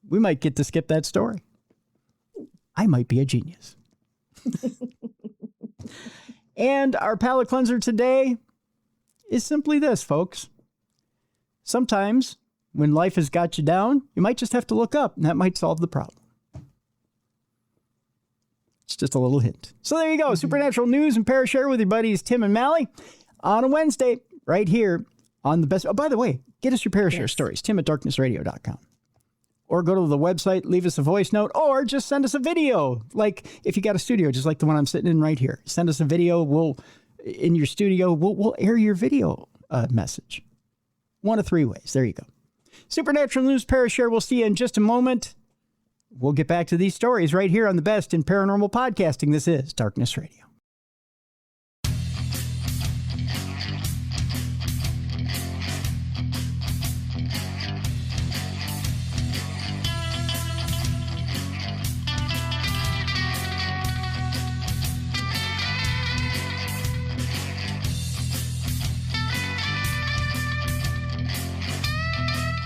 We might get to skip that story. I might be a genius. And our palate cleanser today is simply this, folks. Sometimes when life has got you down, you might just have to look up, and that might solve the problem. It's just a little hint. So there you go. Supernatural news and Parashare with your buddies Tim and Mallie on a Wednesday right here on the best. Oh, by the way, get us your Parashare stories, tim@darknessradio.com. Or go to the website, leave us a voice note, or just send us a video. Like if you got a studio, just like the one I'm sitting in right here. Send us a video. We'll air your video message. One of three ways. There you go. Supernatural news, Parashare. We'll see you in just a moment. We'll get back to these stories right here on the best in paranormal podcasting. This is Darkness Radio.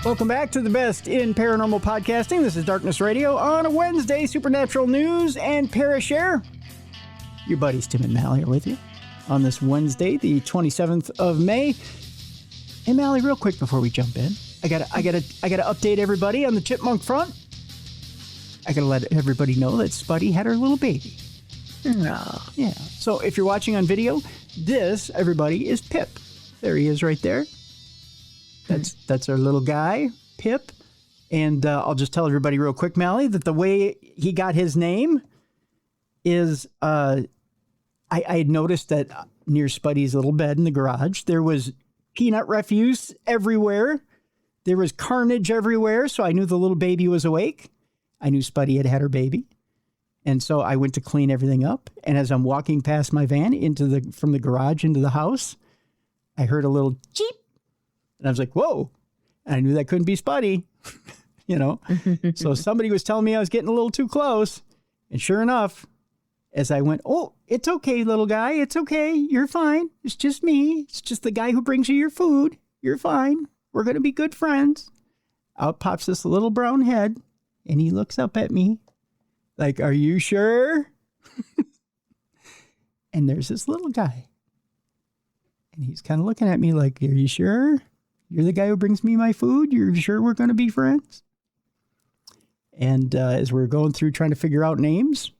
Welcome back to the best in paranormal podcasting. This is Darkness Radio on a Wednesday. Supernatural news and Parashare. Your buddies Tim and Mallie are with you on this Wednesday, the 27th of May. And Mallie, real quick before we jump in, I gotta update everybody on the chipmunk front. I gotta let everybody know that Spuddy had her little baby. Oh. Yeah. So if you're watching on video, this, everybody, is Pip. There he is right there. That's our little guy, Pip. And I'll just tell everybody real quick, Mallie, that the way he got his name is I had noticed that near Spuddy's little bed in the garage, there was peanut refuse everywhere. There was carnage everywhere. So I knew the little baby was awake. I knew Spuddy had her baby. And so I went to clean everything up. And as I'm walking past my van from the garage into the house, I heard a little cheep. And I was like, whoa. And I knew that couldn't be Spuddy, So somebody was telling me I was getting a little too close. And sure enough, as I went, "Oh, it's okay, little guy. It's okay. You're fine. It's just me. It's just the guy who brings you your food. You're fine. We're going to be good friends." Out pops this little brown head, and he looks up at me like, "Are you sure?" And there's this little guy. And he's kind of looking at me like, "Are you sure? You're the guy who brings me my food? You're sure we're going to be friends?" And as we're going through trying to figure out names,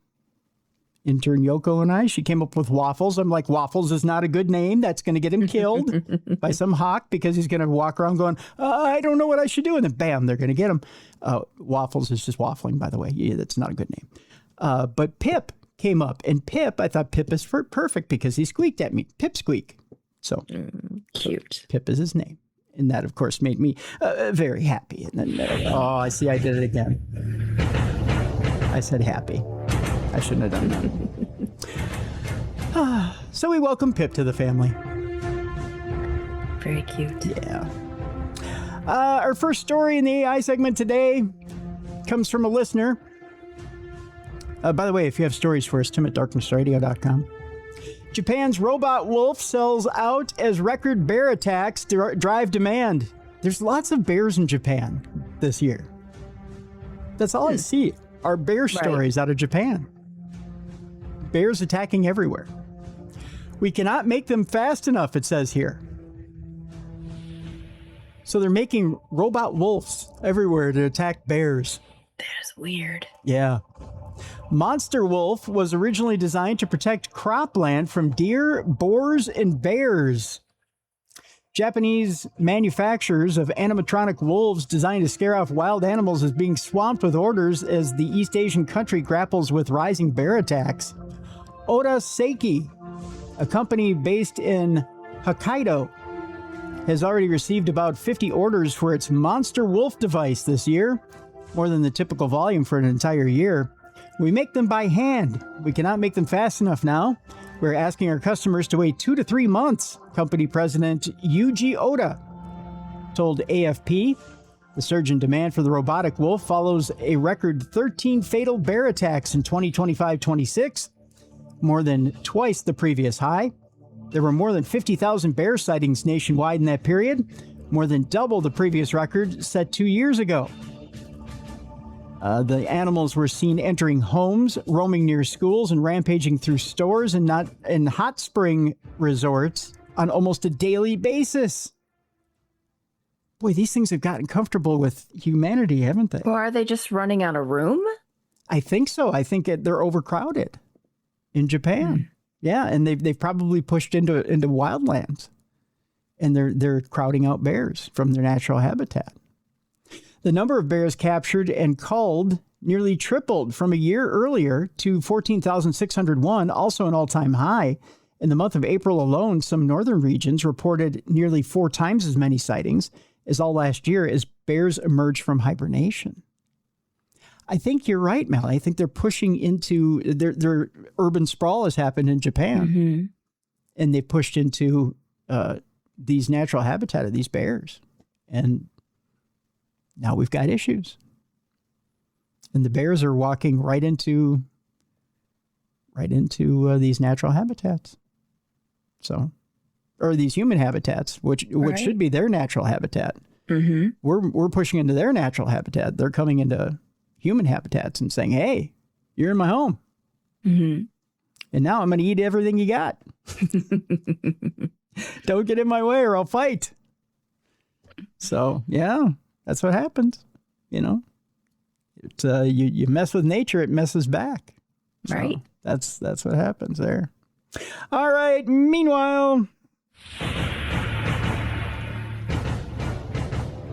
intern Yoko and I, she came up with Waffles. I'm like, Waffles is not a good name. That's going to get him killed by some hawk because he's going to walk around going, "I don't know what I should do." And then bam, they're going to get him. Waffles is just waffling, by the way. Yeah, that's not a good name. But Pip came up. And Pip, I thought Pip is perfect because he squeaked at me. Pip squeak. So cute. Pip is his name. And that, of course, made me very happy. And then, I see I did it again. I said happy. I shouldn't have done that. So we welcome Pip to the family. Very cute. Yeah. Our first story in the AI segment today comes from a listener. By the way, if you have stories for us, tim@darknessradio.com. Japan's robot wolf sells out as record bear attacks drive demand. There's lots of bears in Japan this year. That's all I see are bear stories out of Japan. Bears attacking everywhere. We cannot make them fast enough, it says here. So they're making robot wolves everywhere to attack bears. That is weird. Yeah. Monster Wolf was originally designed to protect cropland from deer, boars, and bears. Japanese manufacturers of animatronic wolves designed to scare off wild animals is being swamped with orders as the East Asian country grapples with rising bear attacks. Oda Seiki, a company based in Hokkaido, has already received about 50 orders for its Monster Wolf device this year, more than the typical volume for an entire year. We make them by hand. We cannot make them fast enough now. We're asking our customers to wait 2 to 3 months, company president Yuji Oda told AFP. The surge in demand for the robotic wolf follows a record 13 fatal bear attacks in 2025-26, more than twice the previous high. There were more than 50,000 bear sightings nationwide in that period, more than double the previous record set 2 years ago. The animals were seen entering homes, roaming near schools, and rampaging through stores and hot spring resorts on almost a daily basis. Boy, these things have gotten comfortable with humanity, haven't they? Or are they just running out of room? I think so. I think they're overcrowded in Japan. Yeah, and they've probably pushed into wildlands, and they're crowding out bears from their natural habitat. The number of bears captured and culled nearly tripled from a year earlier to 14,601, also an all-time high. In the month of April alone, some northern regions reported nearly 4 times as many sightings as all last year as bears emerged from hibernation. I think you're right, Mallie. I think they're pushing into their urban sprawl has happened in Japan, and they pushed into these natural habitat of these bears, and now we've got issues. And the bears are walking right into these natural habitats. So, or these human habitats, which should be their natural habitat. We're pushing into their natural habitat. They're coming into human habitats and saying, "Hey, you're in my home. And now I'm going to eat everything you got. Don't get in my way or I'll fight." So, yeah. That's what happens, you know. You mess with nature, it messes back. So right. That's what happens there. All right. Meanwhile,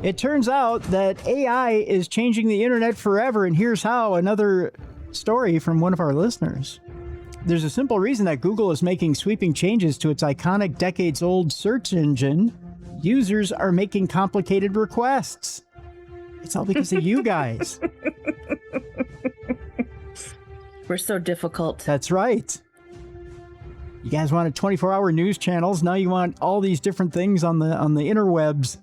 it turns out that AI is changing the internet forever, and here's how. Another story from one of our listeners. There's a simple reason that Google is making sweeping changes to its iconic decades-old search engine. Users are making complicated requests. It's all because of you guys. We're so difficult. That's right. You guys wanted 24-hour news channels. Now you want all these different things on the interwebs.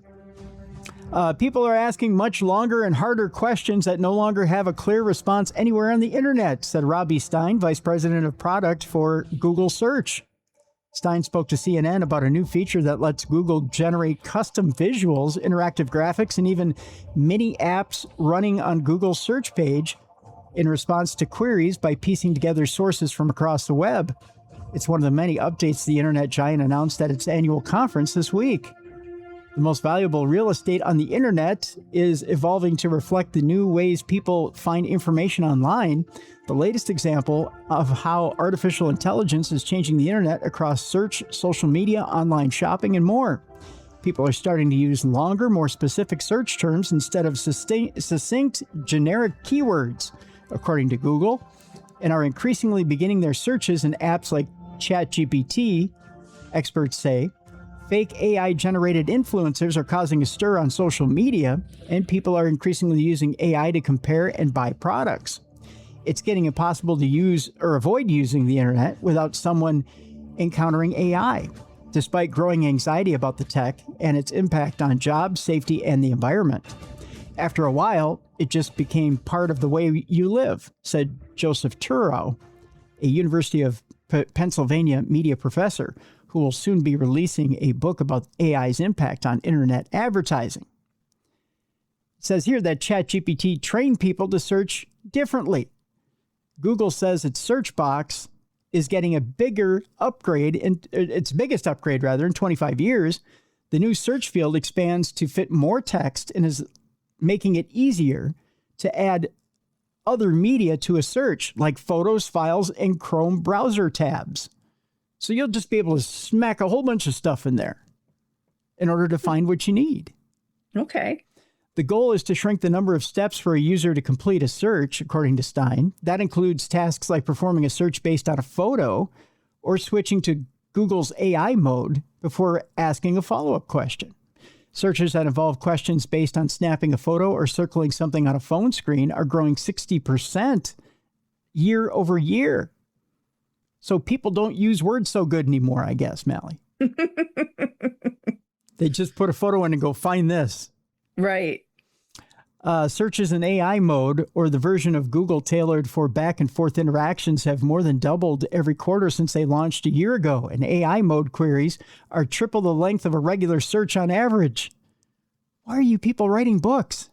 People are asking much longer and harder questions that no longer have a clear response anywhere on the internet, said Robbie Stein, vice president of product for Google Search. Stein spoke to CNN about a new feature that lets Google generate custom visuals, interactive graphics, and even mini apps running on Google's search page in response to queries by piecing together sources from across the web. It's one of the many updates the internet giant announced at its annual conference this week. The most valuable real estate on the internet is evolving to reflect the new ways people find information online. The latest example of how artificial intelligence is changing the internet across search, social media, online shopping, and more. People are starting to use longer, more specific search terms instead of succinct, generic keywords, according to Google, and are increasingly beginning their searches in apps like ChatGPT, experts say. Fake AI-generated influencers are causing a stir on social media, and people are increasingly using AI to compare and buy products. It's getting impossible to use or avoid using the internet without someone encountering AI, despite growing anxiety about the tech and its impact on jobs, safety, and the environment. After a while, it just became part of the way you live, said Joseph Turow, a University of Pennsylvania media professor, who will soon be releasing a book about AI's impact on internet advertising. It says here that ChatGPT trained people to search differently. Google says its search box is getting a bigger upgrade, its biggest upgrade in 25 years. The new search field expands to fit more text and is making it easier to add other media to a search, like photos, files, and Chrome browser tabs. So you'll just be able to smack a whole bunch of stuff in there in order to find what you need. Okay. The goal is to shrink the number of steps for a user to complete a search, according to Stein. That includes tasks like performing a search based on a photo or switching to Google's AI mode before asking a follow-up question. Searches that involve questions based on snapping a photo or circling something on a phone screen are growing 60% year over year. So people don't use words so good anymore, I guess, Mallie. They just put a photo in and go, find this. Right. Searches in AI mode, or the version of Google tailored for back and forth interactions, have more than doubled every quarter since they launched a year ago. And AI mode queries are triple the length of a regular search on average. Why are you people writing books?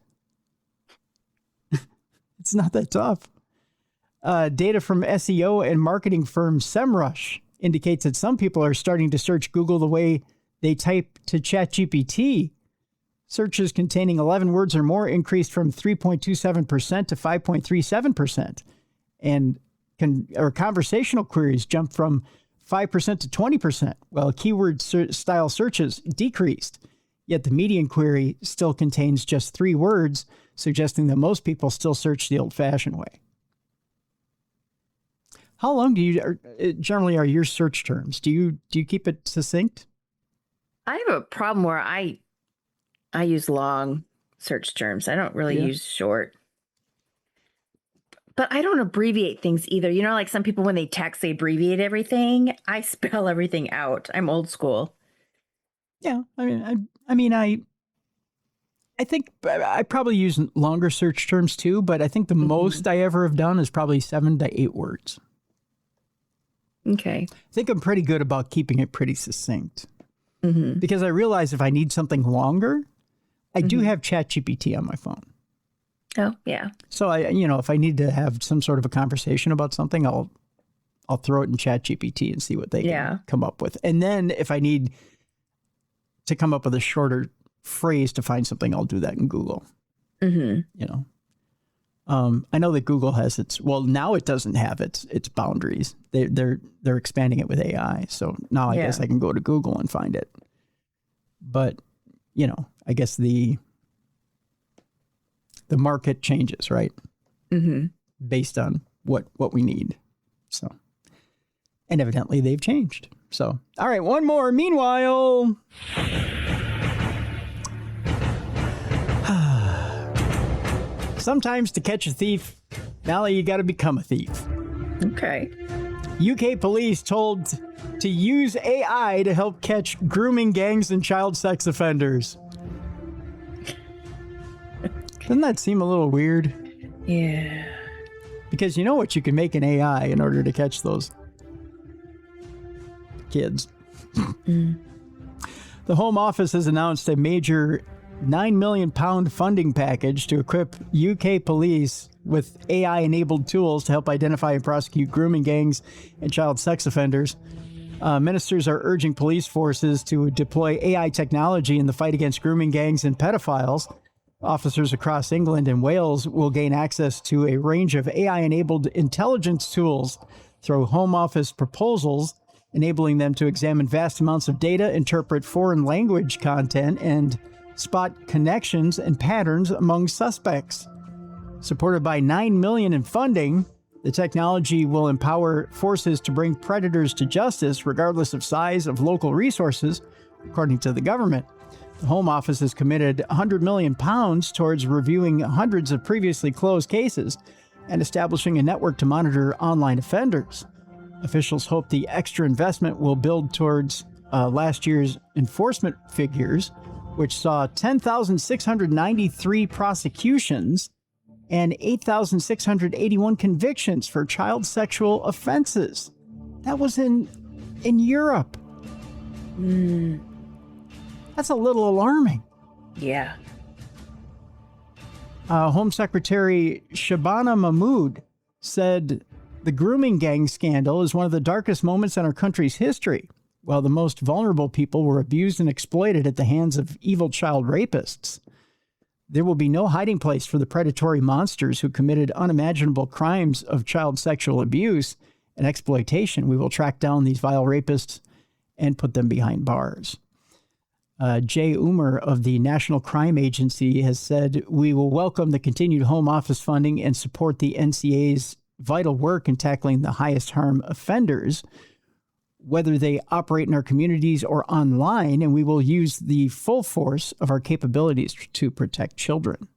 It's not that tough. Data from SEO and marketing firm SEMrush indicates that some people are starting to search Google the way they type to ChatGPT. Searches containing 11 words or more increased from 3.27% to 5.37%. And conversational queries jumped from 5% to 20%, while keyword style searches decreased. Yet the median query still contains just 3 words, suggesting that most people still search the old-fashioned way. How long do you generally are your search terms? Do you keep it succinct? I have a problem where I use long search terms. I don't really use short. But I don't abbreviate things either. You know, like some people when they text, they abbreviate everything. I spell everything out. I'm old school. Yeah, I think I probably use longer search terms too, but I think the most I ever have done is probably 7 to 8 words. Okay. I think I'm pretty good about keeping it pretty succinct. Because I realize if I need something longer, I do have ChatGPT on my phone. Oh, yeah. So if I need to have some sort of a conversation about something, I'll throw it in ChatGPT and see what they can come up with. And then if I need to come up with a shorter phrase to find something, I'll do that in Google. I know that Google has now it doesn't have its boundaries. They're expanding it with AI. So now I guess I can go to Google and find it. But, I guess the market changes, right? Based on what we need. So, and evidently they've changed. So, all right, one more. Meanwhile, sometimes to catch a thief, Mallie, you got to become a thief. Okay. UK police told to use AI to help catch grooming gangs and child sex offenders. Doesn't that seem a little weird? Yeah. Because you know what? You can make an AI in order to catch those kids. The Home Office has announced a major £9 million funding package to equip UK police with AI-enabled tools to help identify and prosecute grooming gangs and child sex offenders. Ministers are urging police forces to deploy AI technology in the fight against grooming gangs and pedophiles. Officers across England and Wales will gain access to a range of AI-enabled intelligence tools through Home Office proposals, enabling them to examine vast amounts of data, interpret foreign language content, and spot connections and patterns among suspects. Supported by $9 million in funding, the technology will empower forces to bring predators to justice, regardless of size of local resources, according to the government. The Home Office has committed £100 million towards reviewing hundreds of previously closed cases and establishing a network to monitor online offenders. Officials hope the extra investment will build towards last year's enforcement figures, which saw 10,693 prosecutions and 8,681 convictions for child sexual offenses. That was in Europe. That's a little alarming. Yeah. Home Secretary Shabana Mahmood said the grooming gang scandal is one of the darkest moments in our country's history. While the most vulnerable people were abused and exploited at the hands of evil child rapists, there will be no hiding place for the predatory monsters who committed unimaginable crimes of child sexual abuse and exploitation. We will track down these vile rapists and put them behind bars. Jay Umer of the National Crime Agency has said, we will welcome the continued Home Office funding and support the NCA's vital work in tackling the highest harm offenders, whether they operate in our communities or online, and we will use the full force of our capabilities to protect children.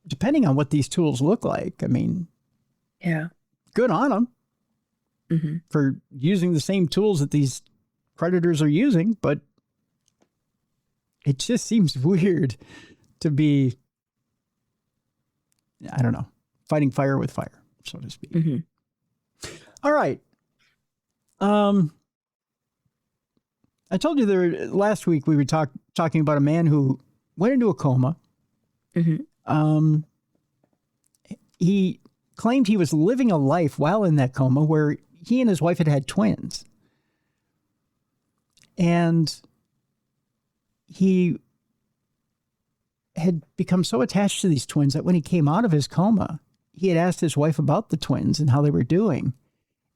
Depending on what these tools look like, I mean, yeah, good on them for using the same tools that these predators are using, but it just seems weird to be, I don't know, fighting fire with fire, so to speak. All right. I told you there last week we were talking about a man who went into a coma. He claimed he was living a life while in that coma where he and his wife had twins. And he had become so attached to these twins that when he came out of his coma, he had asked his wife about the twins and how they were doing.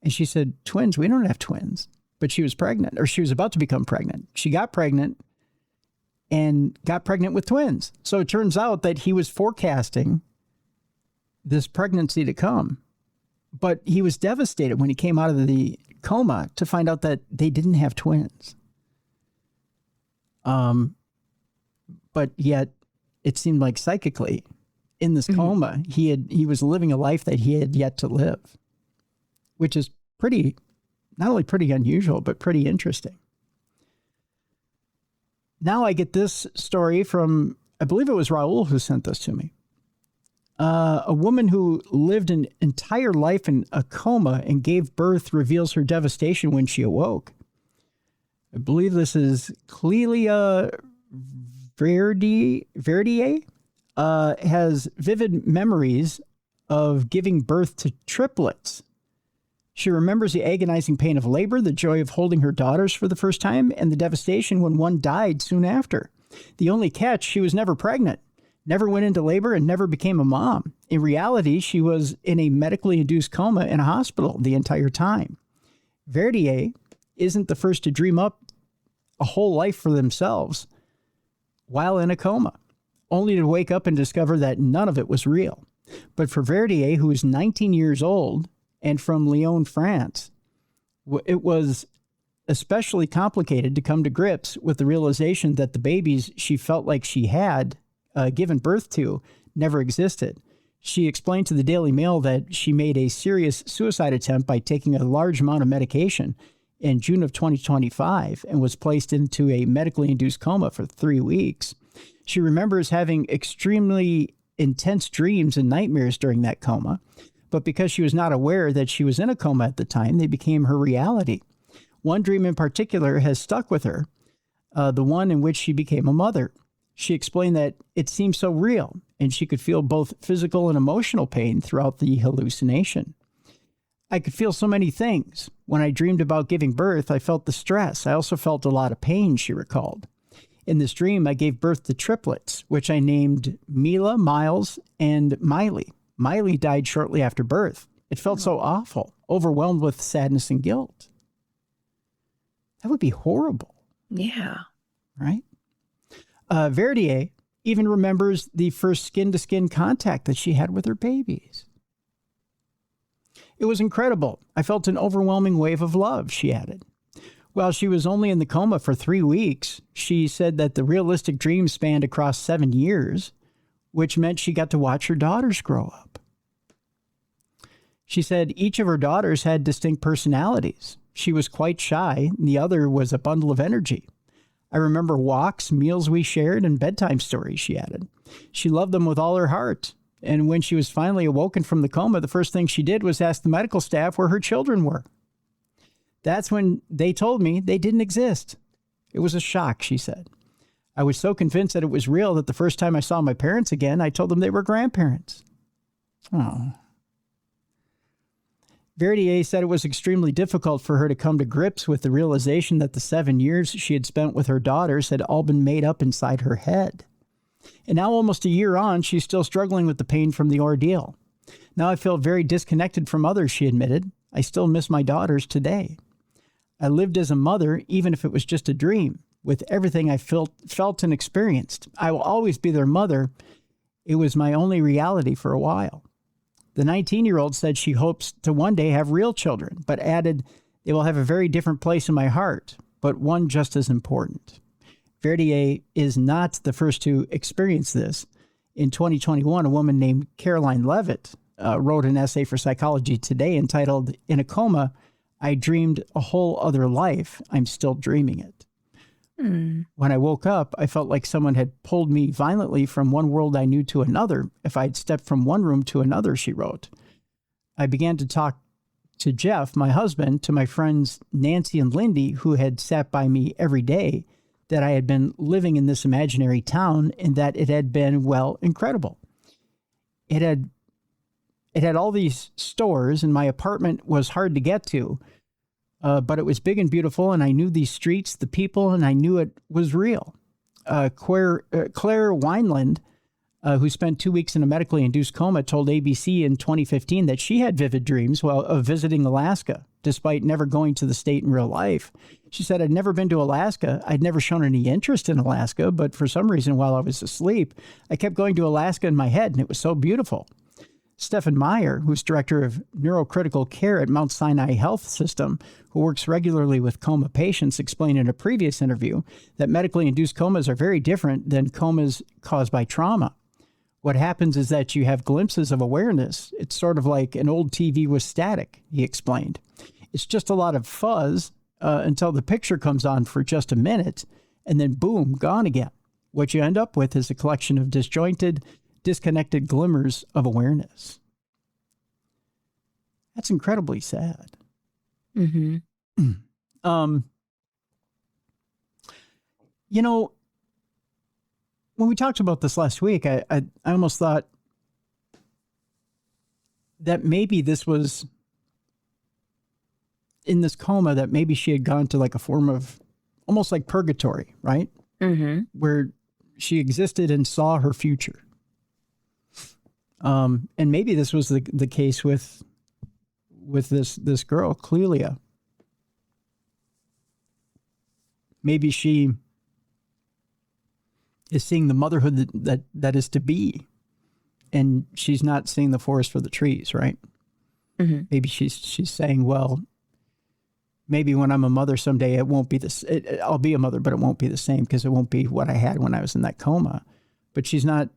And she said, twins? We don't have twins. But she was pregnant, or she was about to become pregnant. She got pregnant and got pregnant with twins. So it turns out that he was forecasting this pregnancy to come. But he was devastated when he came out of the coma to find out that they didn't have twins. But yet it seemed like psychically in this coma, he was living a life that he had yet to live, which is pretty, not only pretty unusual, but pretty interesting. Now I get this story from, I believe it was Raul who sent this to me. A woman who lived an entire life in a coma and gave birth reveals her devastation when she awoke. I believe this is Clelia Verdier. Has vivid memories of giving birth to triplets. She remembers the agonizing pain of labor, the joy of holding her daughters for the first time, and the devastation when one died soon after. The only catch, she was never pregnant, never went into labor, and never became a mom. In reality, she was in a medically induced coma in a hospital the entire time. Verdier isn't the first to dream up a whole life for themselves while in a coma, only to wake up and discover that none of it was real. But for Verdier, who is 19 years old and from Lyon, France, it was especially complicated to come to grips with the realization that the babies she felt like she had given birth to never existed. She explained to the Daily Mail that she made a serious suicide attempt by taking a large amount of medication in June of 2025 and was placed into a medically induced coma for 3 weeks. She remembers having extremely intense dreams and nightmares during that coma, but because she was not aware that she was in a coma at the time, they became her reality. One dream in particular has stuck with her, the one in which she became a mother. She explained that it seemed so real, and she could feel both physical and emotional pain throughout the hallucination. I could feel so many things. When I dreamed about giving birth, I felt the stress. I also felt a lot of pain, she recalled. In this dream, I gave birth to triplets, which I named Mila, Miles, and Miley. Miley died shortly after birth. It felt so awful, overwhelmed with sadness and guilt. That would be horrible. Yeah. Right? Verdier even remembers the first skin-to-skin contact that she had with her babies. It was incredible. I felt an overwhelming wave of love, she added. While she was only in the coma for 3 weeks, she said that the realistic dream spanned across 7 years, which meant she got to watch her daughters grow up. She said each of her daughters had distinct personalities. She was quite shy, and the other was a bundle of energy. I remember walks, meals we shared, and bedtime stories, she added. She loved them with all her heart. And when she was finally awoken from the coma, the first thing she did was ask the medical staff where her children were. That's when they told me they didn't exist. It was a shock, she said. I was so convinced that it was real that the first time I saw my parents again, I told them they were grandparents. Oh. Verdier said it was extremely difficult for her to come to grips with the realization that the 7 years she had spent with her daughters had all been made up inside her head. And now, almost a year on, she's still struggling with the pain from the ordeal. Now I feel very disconnected from others, she admitted. I still miss my daughters today. I lived as a mother, even if it was just a dream, with everything I felt and experienced. I will always be their mother. It was my only reality for a while. The 19-year-old said she hopes to one day have real children, but added, they will have a very different place in my heart, but one just as important. Verdier is not the first to experience this. In 2021, a woman named Caroline Levitt wrote an essay for Psychology Today entitled, "In a Coma, I Dreamed a Whole Other Life. I'm Still Dreaming It." When I woke up, I felt like someone had pulled me violently from one world I knew to another. If I'd stepped from one room to another, she wrote. I began to talk to Jeff, my husband, to my friends Nancy and Lindy, who had sat by me every day, that I had been living in this imaginary town and that it had been, well, incredible. It had all these stores and my apartment was hard to get to, but it was big and beautiful, and I knew these streets, the people, and I knew it was real. Claire Wineland, who spent 2 weeks in a medically induced coma, told ABC in 2015 that she had vivid dreams of visiting Alaska, despite never going to the state in real life. She said, I'd never been to Alaska. I'd never shown any interest in Alaska, but for some reason, while I was asleep, I kept going to Alaska in my head, and it was so beautiful. Stephen Meyer, who's director of neurocritical care at Mount Sinai Health System, who works regularly with coma patients, explained in a previous interview that medically induced comas are very different than comas caused by trauma. What happens is that you have glimpses of awareness. It's sort of like an old TV with static, he explained. It's just a lot of fuzz until the picture comes on for just a minute, and then boom, gone again. What you end up with is a collection of disjointed, disconnected glimmers of awareness. That's incredibly sad. Mm-hmm. You know, when we talked about this last week, I almost thought that maybe this was in this coma, that maybe she had gone to like a form of almost like purgatory, right? Mm-hmm. Where she existed and saw her future. And maybe this was the case with this girl, Clelia. Maybe she is seeing the motherhood that is to be, and she's not seeing the forest for the trees, right? Mm-hmm. Maybe she's saying, well, maybe when I'm a mother someday, it won't be this. I'll be a mother, but it won't be the same because it won't be what I had when I was in that coma. But she's not,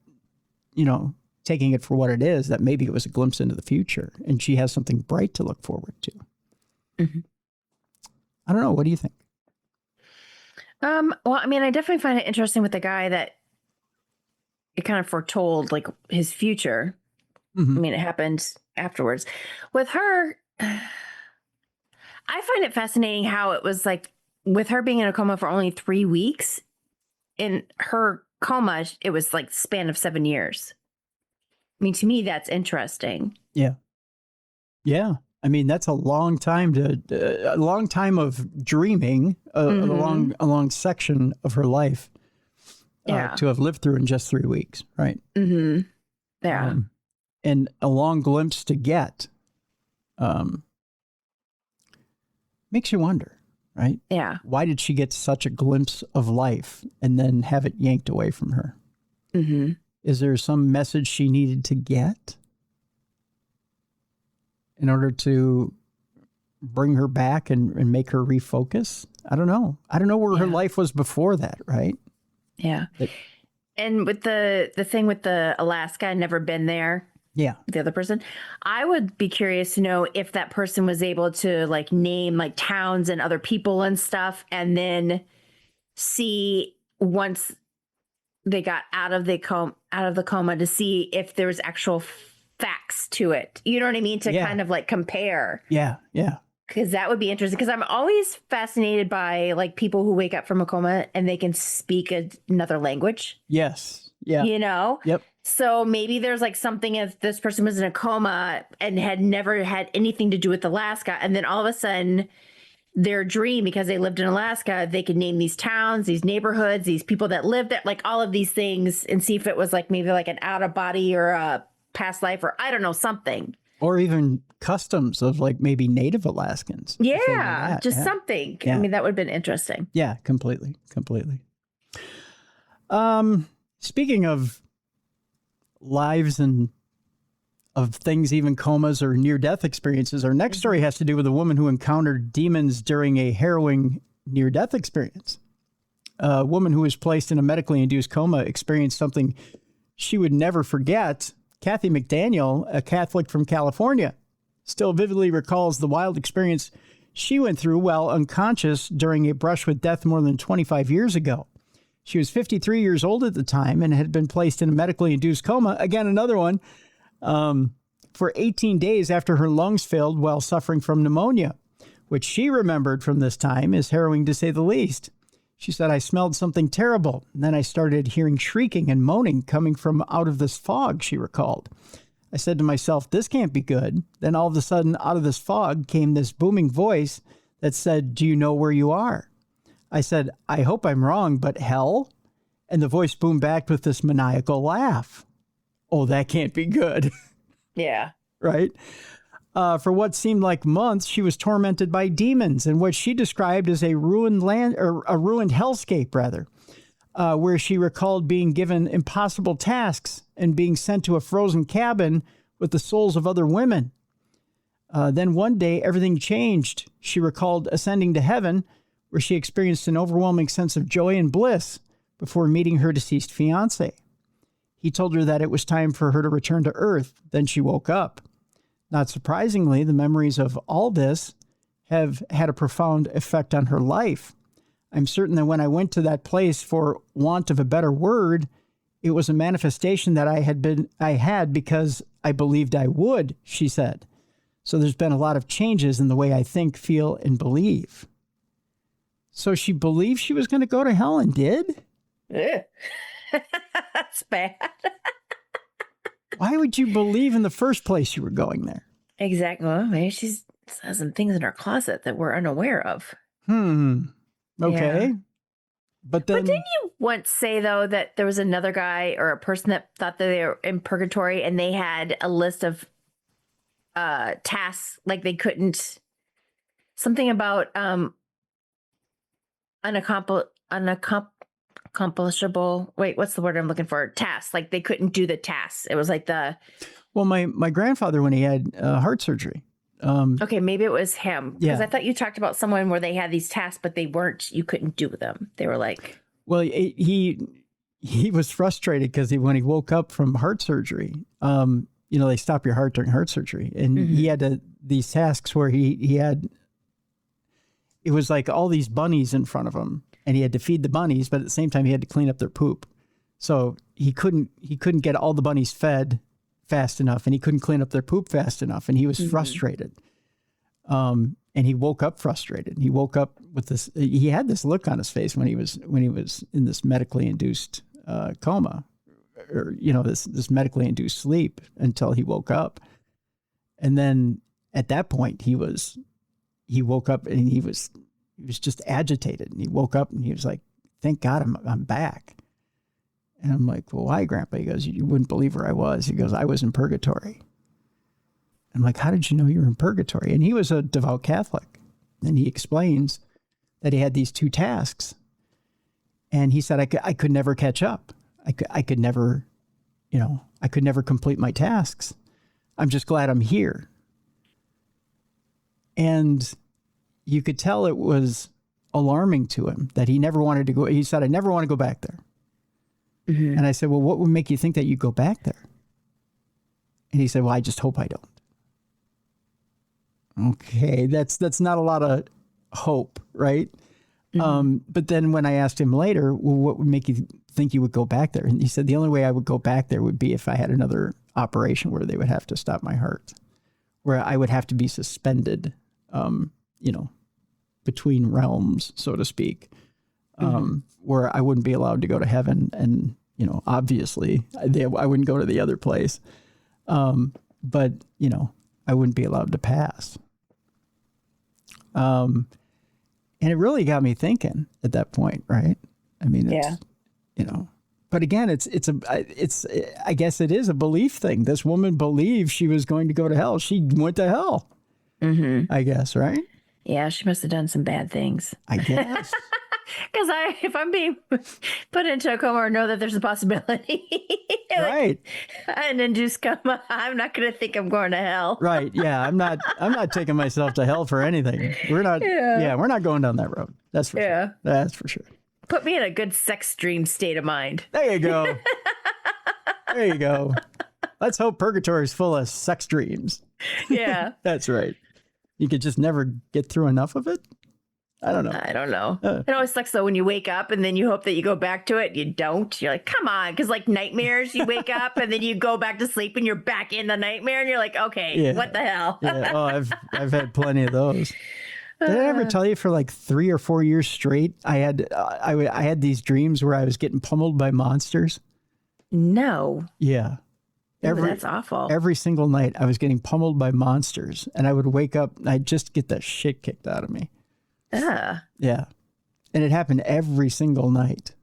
taking it for what it is, that maybe it was a glimpse into the future and she has something bright to look forward to. Mm-hmm. I don't know. What do you think? Well, I mean, I definitely find it interesting with the guy that it kind of foretold like his future. Mm-hmm. I mean, it happened afterwards. With her, I find it fascinating how it was like with her being in a coma for only 3 weeks. In her coma, it was like span of 7 years. I mean, to me, that's interesting. Yeah. Yeah. I mean, that's a long time a long time of dreaming, a long section of her life to have lived through in just 3 weeks, right? Mm-hmm. Yeah. And a long glimpse to get makes you wonder, right? Yeah. Why did she get such a glimpse of life and then have it yanked away from her? Mm-hmm. Is there some message she needed to get in order to bring her back and make her refocus? I don't know. I don't know where her life was before that, right? Yeah. And with the thing with the Alaska, I'd never been there. Yeah. The other person, I would be curious to know if that person was able to like name like towns and other people and stuff, and then see once they got out of the coma to see if there was actual facts to it. You know what I mean? To kind of like compare. Yeah. Yeah. Because that would be interesting. Because I'm always fascinated by like people who wake up from a coma and they can speak another language. Yes. Yeah. You know? Yep. So maybe there's like something if this person was in a coma and had never had anything to do with Alaska. And then all of a sudden their dream, because they lived in Alaska, they could name these towns, these neighborhoods, these people that lived there, like all of these things, and see if it was like maybe like an out of body or a past life or I don't know, something. Or even customs of like maybe Native Alaskans. Yeah, just something. Yeah. I mean, that would have been interesting. Yeah, completely. Speaking of lives and of things, even comas or near-death experiences, our next story has to do with a woman who encountered demons during a harrowing near-death experience. A woman who was placed in a medically induced coma experienced something she would never forget. Kathy McDaniel, a Catholic from California, still vividly recalls the wild experience she went through while unconscious during a brush with death more than 25 years ago. She was 53 years old at the time and had been placed in a medically induced coma, again, another one, for 18 days after her lungs failed while suffering from pneumonia, which she remembered from this time is harrowing to say the least. She said, I smelled something terrible. And then I started hearing shrieking and moaning coming from out of this fog, she recalled. I said to myself, this can't be good. Then all of a sudden, out of this fog came this booming voice that said, do you know where you are? I said, I hope I'm wrong, but hell? And the voice boomed back with this maniacal laugh. Oh, that can't be good. Yeah. Right? For what seemed like months, she was tormented by demons in what she described as a ruined land, or a ruined hellscape, rather, where she recalled being given impossible tasks and being sent to a frozen cabin with the souls of other women. Then one day, everything changed. She recalled ascending to heaven, where she experienced an overwhelming sense of joy and bliss before meeting her deceased fiancé. He told her that it was time for her to return to Earth. Then she woke up. Not surprisingly, the memories of all this have had a profound effect on her life. I'm certain that when I went to that place, for want of a better word, it was a manifestation that I had because I believed I would, she said. So there's been a lot of changes in the way I think, feel, and believe. So she believed she was going to go to hell and did? That's bad. Why would you believe in the first place you were going there? Exactly. Well, maybe she has some things in her closet that we're unaware of. Okay. Yeah. But then... But didn't you once say, though, that there was another guy or a person that thought that they were in purgatory and they had a list of tasks, like they couldn't... Something about unaccomplishable. Wait, what's the word I'm looking for? Tasks. Like they couldn't do the tasks. It was like the... Well, my grandfather, when he had heart surgery. Okay, maybe it was him. Because Yeah. I thought you talked about someone where they had these tasks, but they weren't, you couldn't do them. They were like... Well, he was frustrated because when he woke up from heart surgery, they stop your heart during heart surgery. And he had these tasks where he had... it was like all these bunnies in front of him, and he had to feed the bunnies, but at the same time he had to clean up their poop. So he couldn't get all the bunnies fed fast enough, and he couldn't clean up their poop fast enough, and he was frustrated. And he woke up frustrated. He woke up with this. He had this look on his face when he was in this medically induced coma, or this medically induced sleep, until he woke up. And then at that point, he woke up and he was just agitated. And he woke up and he was like, "Thank God I'm back." And I'm like, "Well, why, Grandpa?" He goes, "You wouldn't believe where I was." He goes, "I was in purgatory." I'm like, "How did you know you were in purgatory?" And he was a devout Catholic. And he explains that he had these 2 tasks. And he said, I could never catch up. I could never, I could never complete my tasks. I'm just glad I'm here. And you could tell it was alarming to him that he never wanted to go. He said, "I never want to go back there." Mm-hmm. And I said, "Well, what would make you think that you go back there?" And he said, "Well, I just hope I don't." Okay, that's not a lot of hope, right? Mm-hmm. But then when I asked him later, "Well, what would make you think you would go back there?" And he said, "The only way I would go back there would be if I had another operation where they would have to stop my heart, where I would have to be suspended, between realms, so to speak, where I wouldn't be allowed to go to heaven. And, obviously I wouldn't go to the other place. But, I wouldn't be allowed to pass." And it really got me thinking at that point, right? I mean, it's, but again, I guess it is a belief thing. This woman believed she was going to go to hell. She went to hell, I guess, right? Yeah, she must have done some bad things. I guess. Because if I'm being put into a coma or know that there's a possibility, right, an induced coma, I'm not going to think I'm going to hell. Right? Yeah, I'm not taking myself to hell for anything. We're not. Yeah, we're not going down that road. That's for sure. That's for sure. Put me in a good sex dream state of mind. There you go. There you go. Let's hope purgatory is full of sex dreams. Yeah, that's right. You could just never get through enough of it. I don't know. It always sucks though when you wake up and then you hope that you go back to it. You don't. You're like, come on. Because like nightmares, you wake up and then you go back to sleep and you're back in the nightmare and you're like, okay, what the hell? Yeah. Oh, I've had plenty of those. Did I ever tell you for like 3 or 4 years straight, I had these dreams where I was getting pummeled by monsters? No. Yeah. That's awful. Every single night I was getting pummeled by monsters, and I would wake up and I'd just get the shit kicked out of me. Yeah. And it happened every single night.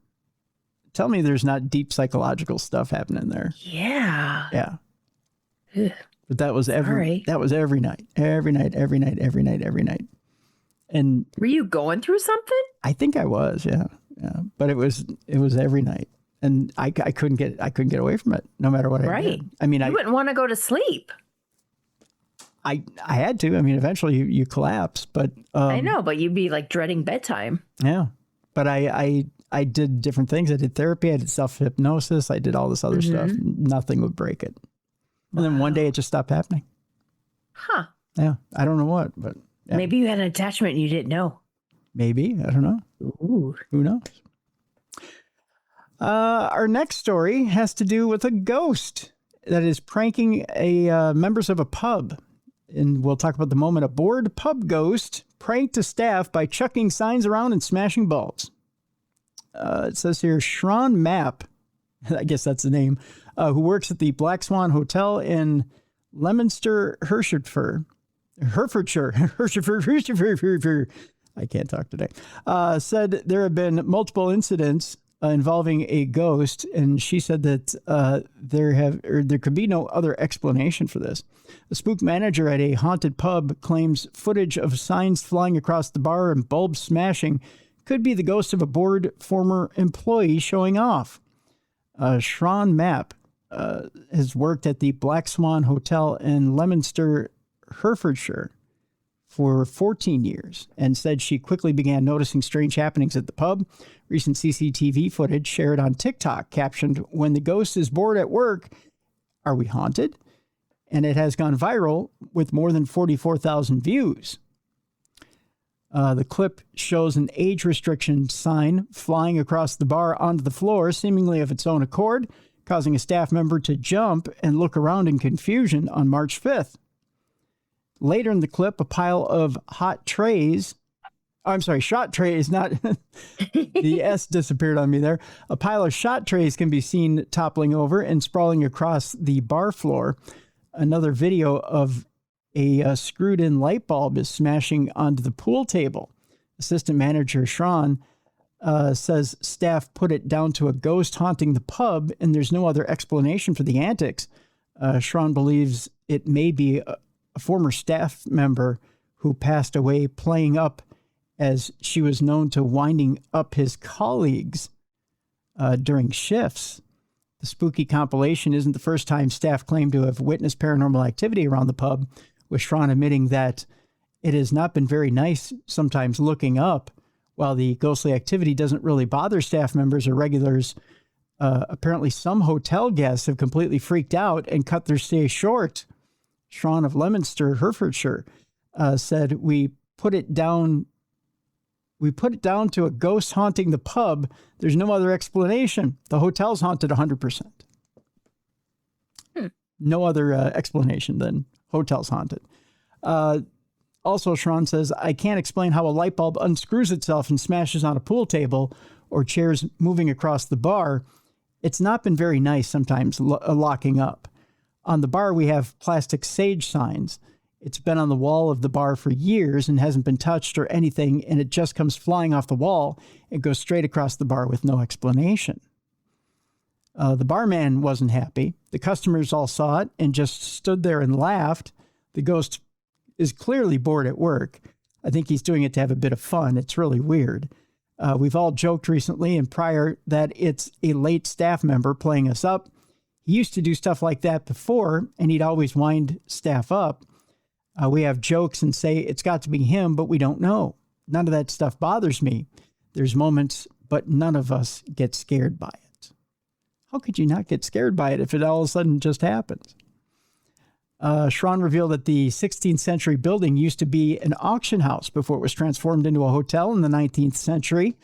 Tell me there's not deep psychological stuff happening there. Yeah. Yeah. But that was every night. Every night. And were you going through something? I think I was, yeah. But it was every night. And I couldn't get away from it no matter what I did. I mean, you wouldn't want to go to sleep. I had to. I mean, eventually you collapse, but I know, but you'd be like dreading bedtime. Yeah. But I did different things. I did therapy, I did self-hypnosis, I did all this other stuff. Nothing would break it. And then one day it just stopped happening. Huh. Yeah. I don't know what, but yeah. Maybe you had an attachment and you didn't know. Maybe. I don't know. Ooh. Who knows? Our next story has to do with a ghost that is pranking members of a pub. And we'll talk about the moment a bored pub ghost pranked a staff by chucking signs around and smashing balls. It says here, Shron Mapp, I guess that's the name, who works at the Black Swan Hotel in Leominster, Hertfordshire. I can't talk today. Said there have been multiple incidents involving a ghost, and she said that there could be no other explanation for this. A spook manager at a haunted pub claims footage of signs flying across the bar and bulbs smashing could be the ghost of a bored former employee showing off. Shron Mapp has worked at the Black Swan Hotel in Leominster, Hertfordshire for 14 years and said she quickly began noticing strange happenings at the pub. Recent CCTV footage shared on TikTok captioned, "When the ghost is bored at work, are we haunted?" And it has gone viral with more than 44,000 views. The clip shows an age restriction sign flying across the bar onto the floor, seemingly of its own accord, causing a staff member to jump and look around in confusion on March 5th. Later in the clip, a pile of shot trays, not the S disappeared on me there. A pile of shot trays can be seen toppling over and sprawling across the bar floor. Another video of a screwed-in light bulb is smashing onto the pool table. Assistant manager Sean says staff put it down to a ghost haunting the pub, and there's no other explanation for the antics. Sean believes it may be a former staff member who passed away playing up, as she was known to winding up his colleagues during shifts. The spooky compilation isn't the first time staff claim to have witnessed paranormal activity around the pub, with Sean admitting that it has not been very nice sometimes looking up. While the ghostly activity doesn't really bother staff members or regulars, apparently some hotel guests have completely freaked out and cut their stay short. Sean of Leominster, Herefordshire, said, we put it down to a ghost haunting the pub. There's no other explanation. The hotel's haunted 100%. No other explanation than hotel's haunted. Also, Sean says, I can't explain how a light bulb unscrews itself and smashes on a pool table or chairs moving across the bar. It's not been very nice sometimes locking up. On the bar, we have plastic sage signs. It's been on the wall of the bar for years and hasn't been touched or anything, and it just comes flying off the wall and goes straight across the bar with no explanation. The barman wasn't happy. The customers all saw it and just stood there and laughed. The ghost is clearly bored at work. I think he's doing it to have a bit of fun. It's really weird. We've all joked recently and prior that it's a late staff member playing us up. He used to do stuff like that before, and he'd always wind staff up. We have jokes and say it's got to be him, but we don't know. None of that stuff bothers me. There's moments, but none of us get scared by it. How could you not get scared by it if it all of a sudden just happens? Schron revealed that the 16th century building used to be an auction house before it was transformed into a hotel in the 19th century.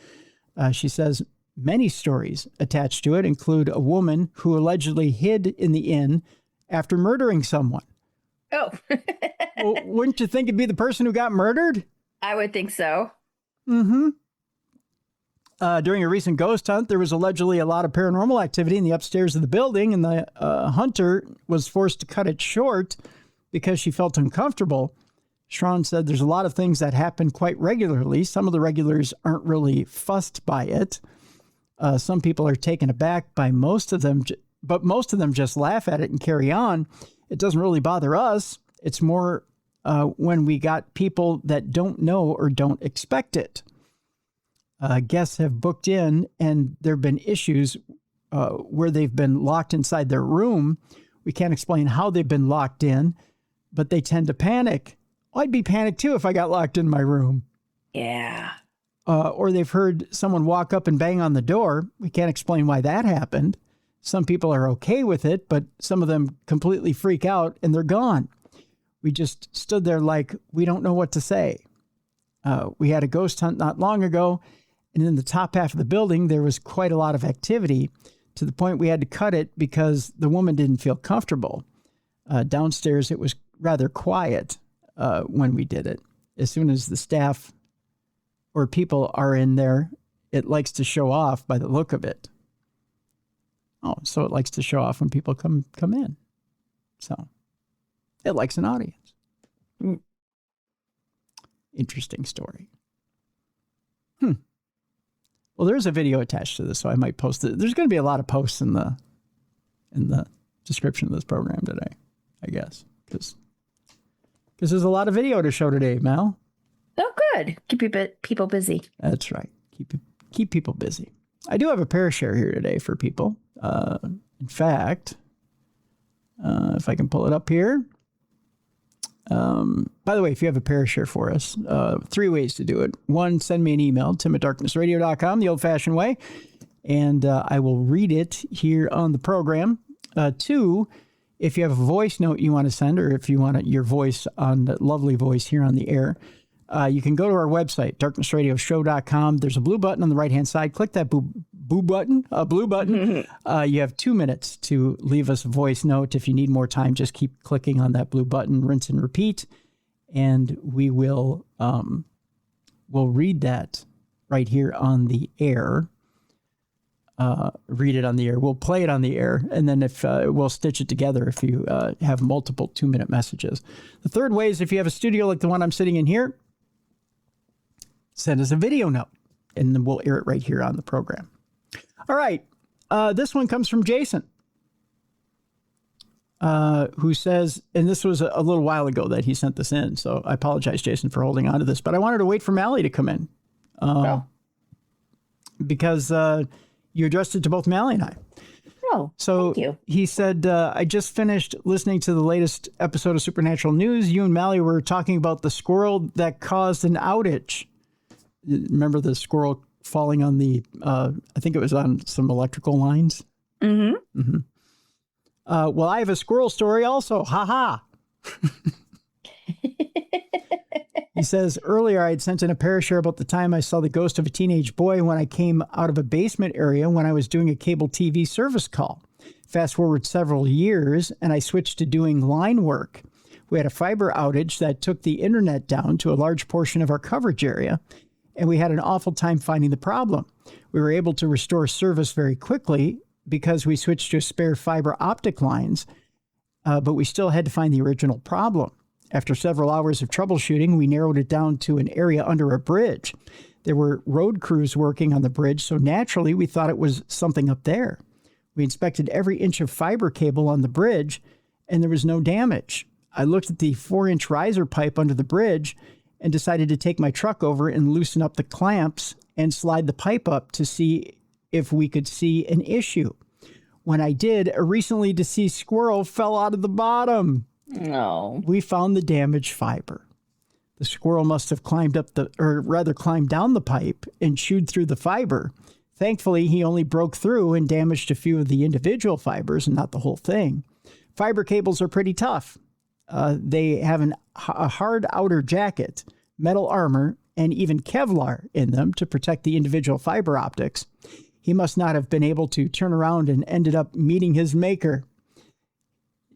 She says many stories attached to it include a woman who allegedly hid in the inn after murdering someone. Oh. Well, wouldn't you think it'd be the person who got murdered? I would think so. Mm-hmm. During a recent ghost hunt, there was allegedly a lot of paranormal activity in the upstairs of the building, and the hunter was forced to cut it short because she felt uncomfortable. Schron said there's a lot of things that happen quite regularly. Some of the regulars aren't really fussed by it. Some people are taken aback by most of them, but most of them just laugh at it and carry on. It doesn't really bother us. It's more when we got people that don't know or don't expect it. Guests have booked in, and there have been issues where they've been locked inside their room. We can't explain how they've been locked in, but they tend to panic. I'd be panicked too if I got locked in my room. Yeah. Or they've heard someone walk up and bang on the door. We can't explain why that happened. Some people are okay with it, but some of them completely freak out and they're gone. We just stood there like we don't know what to say. We had a ghost hunt not long ago, and in the top half of the building, there was quite a lot of activity to the point we had to cut it because the woman didn't feel comfortable. Downstairs, it was rather quiet when we did it. As soon as the staff or people are in there, it likes to show off by the look of it. Oh, so it likes to show off when people come in. So it likes an audience. Mm. Interesting story. Well, there's a video attached to this, so I might post it. There's going to be a lot of posts in the description of this program today, I guess, because there's a lot of video to show today, Mal. Oh, good. Keep people busy. That's right. Keep people busy. I do have a Parashare here today for people. In fact, if I can pull it up here. By the way, if you have a Parashare for us, 3 ways to do it. 1, send me an email, tim@darknessradio.com, the old-fashioned way, and I will read it here on the program. 2, if you have a voice note you want to send, or if you want your voice on the lovely voice here on the air, you can go to our website, darknessradioshow.com. There's a blue button on the right-hand side. Click that blue button. You have 2 minutes to leave us a voice note. If you need more time, just keep clicking on that blue button, rinse and repeat, and we will we'll read that right here on the air. Read it on the air. We'll play it on the air, and then if we'll stitch it together if you have multiple 2-minute messages. The third way is if you have a studio like the one I'm sitting in here, send us a video note, and then we'll air it right here on the program. All right. This one comes from Jason, who says, and this was a little while ago that he sent this in, so I apologize, Jason, for holding on to this, but I wanted to wait for Mallie to come in because you addressed it to both Mallie and I. Oh, so thank you. He said, I just finished listening to the latest episode of Supernatural News. You and Mallie were talking about the squirrel that caused an outage. Remember the squirrel falling on the, I think it was on some electrical lines? Mm-hmm. Mm-hmm. Well, I have a squirrel story also. Ha ha. He says, earlier I had sent in a Parashare about the time I saw the ghost of a teenage boy when I came out of a basement area when I was doing a cable TV service call. Fast forward several years, and I switched to doing line work. We had a fiber outage that took the internet down to a large portion of our coverage area, and we had an awful time finding the problem. We were able to restore service very quickly because we switched to spare fiber optic lines, but we still had to find the original problem. After several hours of troubleshooting, we narrowed it down to an area under a bridge. There were road crews working on the bridge, so naturally we thought it was something up there. We inspected every inch of fiber cable on the bridge, and there was no damage. I looked at the 4-inch riser pipe under the bridge and decided to take my truck over and loosen up the clamps and slide the pipe up to see if we could see an issue. When I did, a recently deceased squirrel fell out of the bottom. No. We found the damaged fiber. The squirrel must have climbed down the pipe and chewed through the fiber. Thankfully, he only broke through and damaged a few of the individual fibers and not the whole thing. Fiber cables are pretty tough. They have a hard outer jacket, metal armor, and even Kevlar in them to protect the individual fiber optics. He must not have been able to turn around and ended up meeting his maker.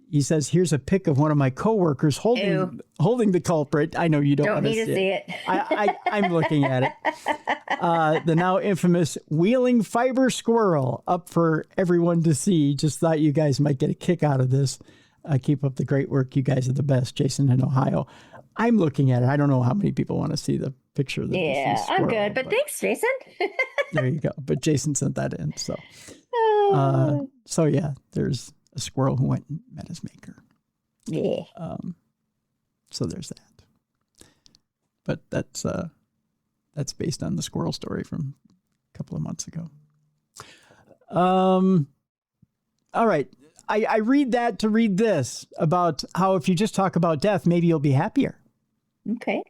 He says, here's a pic of one of my coworkers holding the culprit. I know you don't want to see it. I'm looking at it. The now infamous wheeling fiber squirrel up for everyone to see. Just thought you guys might get a kick out of this. Keep up the great work. You guys are the best. Jason in Ohio. I'm looking at it. I don't know how many people want to see the picture of the deceased squirrel, I'm good. But thanks, Jason. There you go. But Jason sent that in. So, yeah, there's a squirrel who went and met his maker. Yeah. So there's that. But that's based on the squirrel story from a couple of months ago. All right. I read that to read this about how if you just talk about death, maybe you'll be happier. Okay.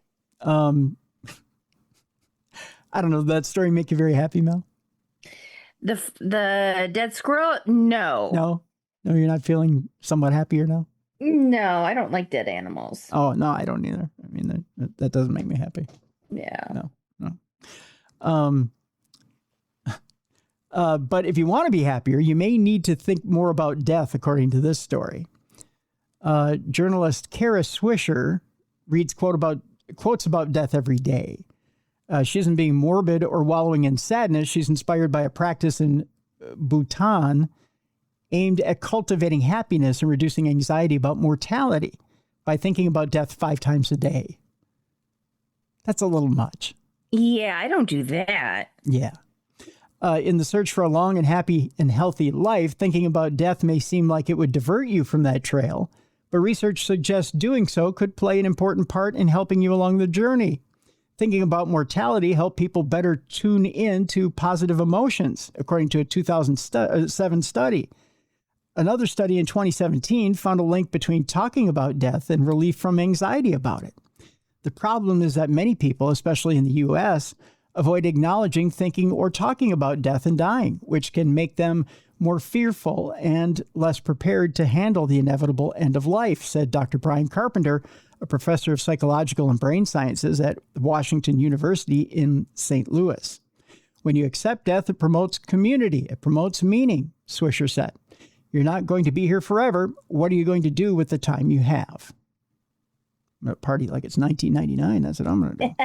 I don't know. Did that story make you very happy, Mel? The dead squirrel? No. No, you're not feeling somewhat happier now? No, I don't like dead animals. Oh, no, I don't either. I mean, that doesn't make me happy. Yeah. No. But if you want to be happier, you may need to think more about death, according to this story. Journalist Kara Swisher reads quotes about death every day. She isn't being morbid or wallowing in sadness. She's inspired by a practice in Bhutan aimed at cultivating happiness and reducing anxiety about mortality by thinking about death 5 times a day. That's a little much. Yeah, I don't do that. Yeah. In the search for a long and happy and healthy life, thinking about death may seem like it would divert you from that trail, but research suggests doing so could play an important part in helping you along the journey. Thinking about mortality helped people better tune in to positive emotions, according to a 2007 study. Another study in 2017 found a link between talking about death and relief from anxiety about it. The problem is that many people, especially in the U.S., avoid acknowledging, thinking, or talking about death and dying, which can make them more fearful and less prepared to handle the inevitable end of life, said Dr. Brian Carpenter, a professor of psychological and brain sciences at Washington University in St. Louis. When you accept death, it promotes community. It promotes meaning, Swisher said. You're not going to be here forever. What are you going to do with the time you have? I'm going to party like it's 1999. That's what I'm going to do.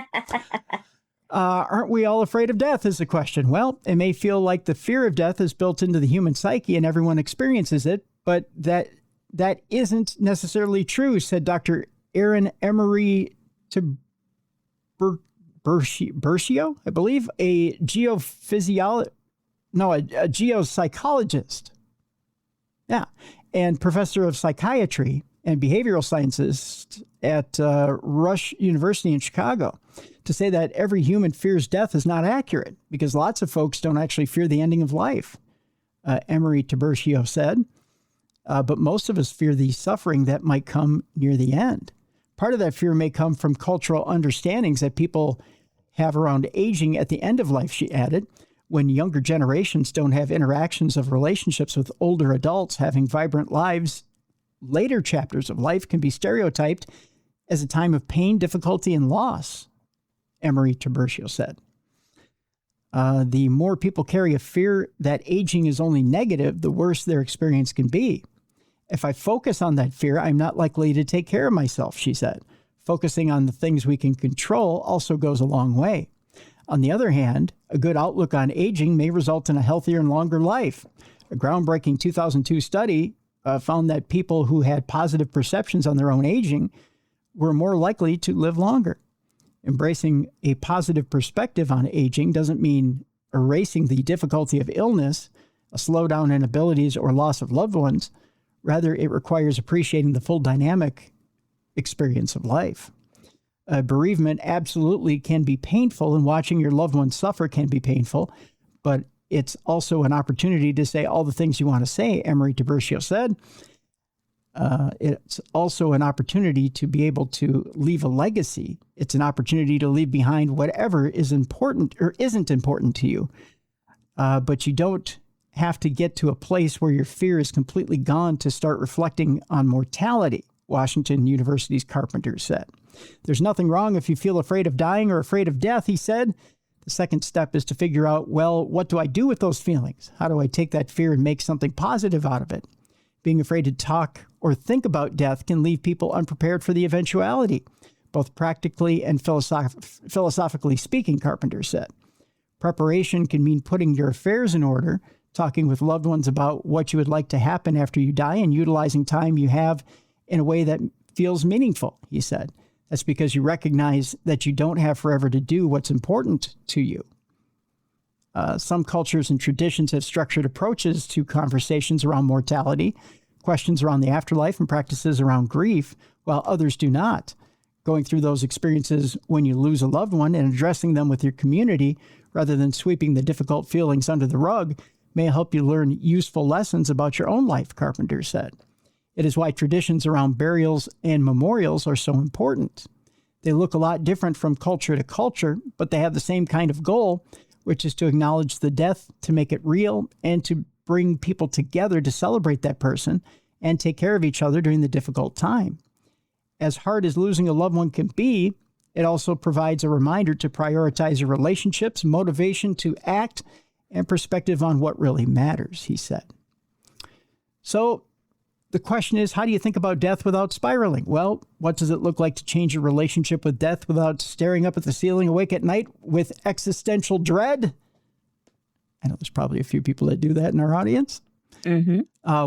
Aren't we all afraid of death is the question. Well, it may feel like the fear of death is built into the human psyche and everyone experiences it, but that isn't necessarily true, said Dr. Aaron Emery to Bercio, I believe, a geopsychologist. Yeah, and professor of psychiatry and behavioral sciences at Rush University in Chicago, to say that every human fears death is not accurate because lots of folks don't actually fear the ending of life, Emery Tiburcio said. But most of us fear the suffering that might come near the end. Part of that fear may come from cultural understandings that people have around aging at the end of life, she added. When younger generations don't have interactions of relationships with older adults having vibrant lives, later chapters of life can be stereotyped as a time of pain, difficulty, and loss, Emery Tiburcio said. The more people carry a fear that aging is only negative, the worse their experience can be. If I focus on that fear, I'm not likely to take care of myself, she said. Focusing on the things we can control also goes a long way. On the other hand, a good outlook on aging may result in a healthier and longer life. A groundbreaking 2002 study found that people who had positive perceptions on their own aging were more likely to live longer. Embracing a positive perspective on aging doesn't mean erasing the difficulty of illness, a slowdown in abilities, or loss of loved ones. Rather, it requires appreciating the full dynamic experience of life. Bereavement absolutely can be painful, and watching your loved ones suffer can be painful, but it's also an opportunity to say all the things you want to say, Emery Tiburcio said. It's also an opportunity to be able to leave a legacy. It's an opportunity to leave behind whatever is important or isn't important to you. But you don't have to get to a place where your fear is completely gone to start reflecting on mortality, Washington University's Carpenter said. There's nothing wrong if you feel afraid of dying or afraid of death, he said. The second step is to figure out, well, what do I do with those feelings? How do I take that fear and make something positive out of it? Being afraid to talk or think about death can leave people unprepared for the eventuality, both practically and philosophically speaking, Carpenter said. Preparation can mean putting your affairs in order, talking with loved ones about what you would like to happen after you die, and utilizing time you have in a way that feels meaningful, he said. That's because you recognize that you don't have forever to do what's important to you. Some cultures and traditions have structured approaches to conversations around mortality, questions around the afterlife, and practices around grief, while others do not. Going through those experiences when you lose a loved one and addressing them with your community, rather than sweeping the difficult feelings under the rug, may help you learn useful lessons about your own life, Carpenter said. It is why traditions around burials and memorials are so important. They look a lot different from culture to culture, but they have the same kind of goal, which is to acknowledge the death, to make it real, and to bring people together to celebrate that person and take care of each other during the difficult time. As hard as losing a loved one can be, it also provides a reminder to prioritize your relationships, motivation to act, and perspective on what really matters, he said. So the question is, how do you think about death without spiraling? Well, what does it look like to change your relationship with death without staring up at the ceiling awake at night with existential dread? I know there's probably a few people that do that in our audience. Mm-hmm.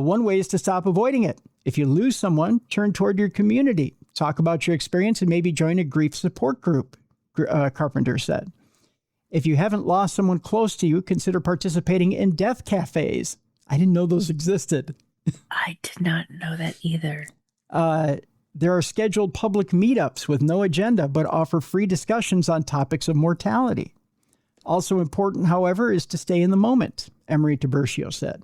One way is to stop avoiding it. If you lose someone, turn toward your community. Talk about your experience and maybe join a grief support group, Carpenter said. If you haven't lost someone close to you, consider participating in death cafes. I didn't know those existed. I did not know that either. There are scheduled public meetups with no agenda, but offer free discussions on topics of mortality. Also important, however, is to stay in the moment, Emery Tiburcio said.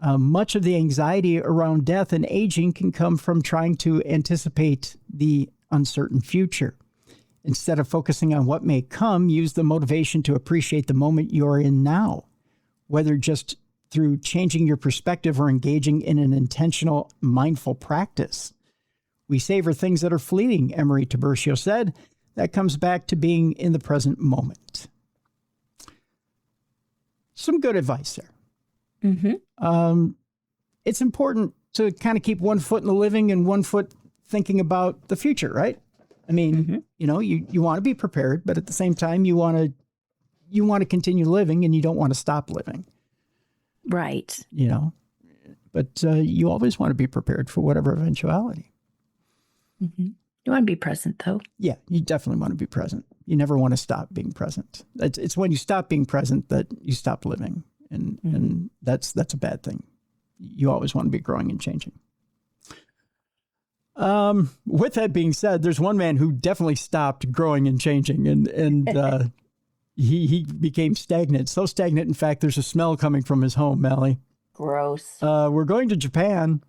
Much of the anxiety around death and aging can come from trying to anticipate the uncertain future. Instead of focusing on what may come, use the motivation to appreciate the moment you're in now, whether just through changing your perspective or engaging in an intentional, mindful practice. We savor things that are fleeting, Emery Tiburcio said. That comes back to being in the present moment. Some good advice there. Mm-hmm. It's important to kind of keep one foot in the living and one foot thinking about the future, right? I mean, you know, you want to be prepared, but at the same time, you want to continue living and you don't want to stop living. Right. You know, but you always want to be prepared for whatever eventuality. Mm-hmm. You want to be present, though. Yeah, you definitely want to be present. You never want to stop being present. It's when you stop being present that you stop living. And that's a bad thing. You always want to be growing and changing. With that being said, there's one man who definitely stopped growing and changing, and he became stagnant. So stagnant, in fact, there's a smell coming from his home, Mallie. Gross. We're going to Japan.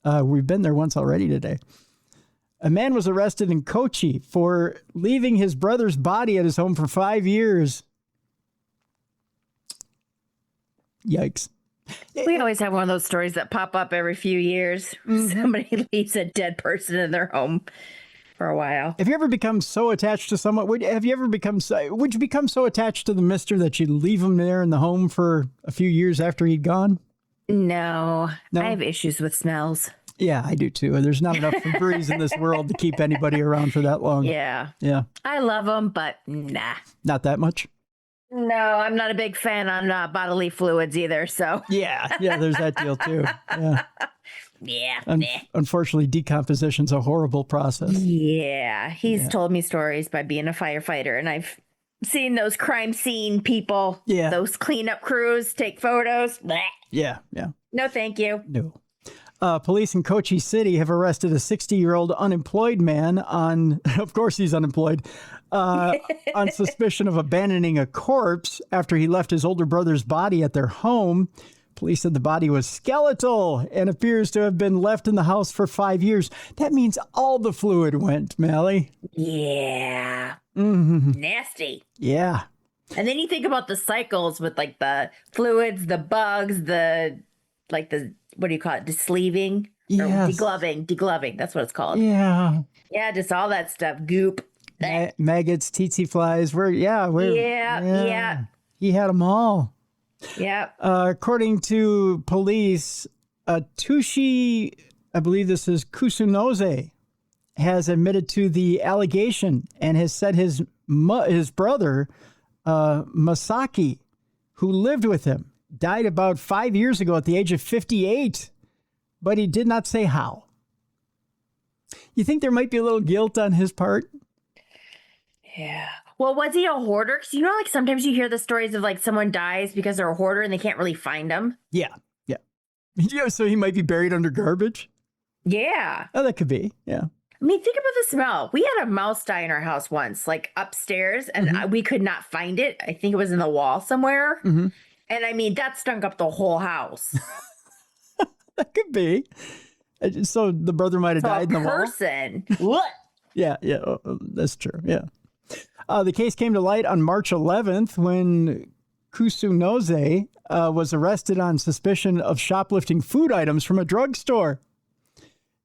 We've been there once already today. A man was arrested in Kochi for leaving his brother's body at his home for 5 years. Yikes. We always have one of those stories that pop up every few years. Somebody leaves a dead person in their home for a while. Have you ever become so attached to someone? Would you become so attached to the mister that you'd leave him there in the home for a few years after he'd gone? No, I have issues with smells. Yeah, I do too. There's not enough Febreze in this world to keep anybody around for that long. Yeah. Yeah. I love them, but nah. Not that much? No, I'm not a big fan on bodily fluids either, so. Yeah, there's that deal too. Yeah. Yeah. Unfortunately, decomposition's a horrible process. Yeah. He's told me stories by being a firefighter, and I've seen those crime scene people, those cleanup crews take photos. Blech. Yeah. No, thank you. No. Police in Kochi City have arrested a 60-year-old unemployed man of course he's unemployed, on suspicion of abandoning a corpse after he left his older brother's body at their home. Police said the body was skeletal and appears to have been left in the house for 5 years. That means all the fluid went, Mallie. Yeah. Nasty. Yeah. And then you think about the cycles with like the fluids, the bugs, what do you call it? Desleeving? Yes. Degloving. That's what it's called. Yeah. Yeah, just all that stuff. Goop. Maggots, tsetse flies. Yeah. He had them all. Yeah. According to police, Tushi, I believe this is Kusunoze, has admitted to the allegation and has said his brother, Masaki, who lived with him, died about 5 years ago at the age of 58, but he did not say how. You think there might be a little guilt on his part? Yeah. Well, was he a hoarder? Because like sometimes you hear the stories of like someone dies because they're a hoarder and they can't really find them. Yeah. Yeah, so he might be buried under garbage? Yeah. Oh, that could be. Yeah. I mean, think about the smell. We had a mouse die in our house once, like upstairs, and we could not find it. I think it was in the wall somewhere. And I mean, that stunk up the whole house. That could be. So the brother might have died in the wall? Person. What? Yeah, that's true. Yeah. The case came to light on March 11th when Kusunoze was arrested on suspicion of shoplifting food items from a drugstore.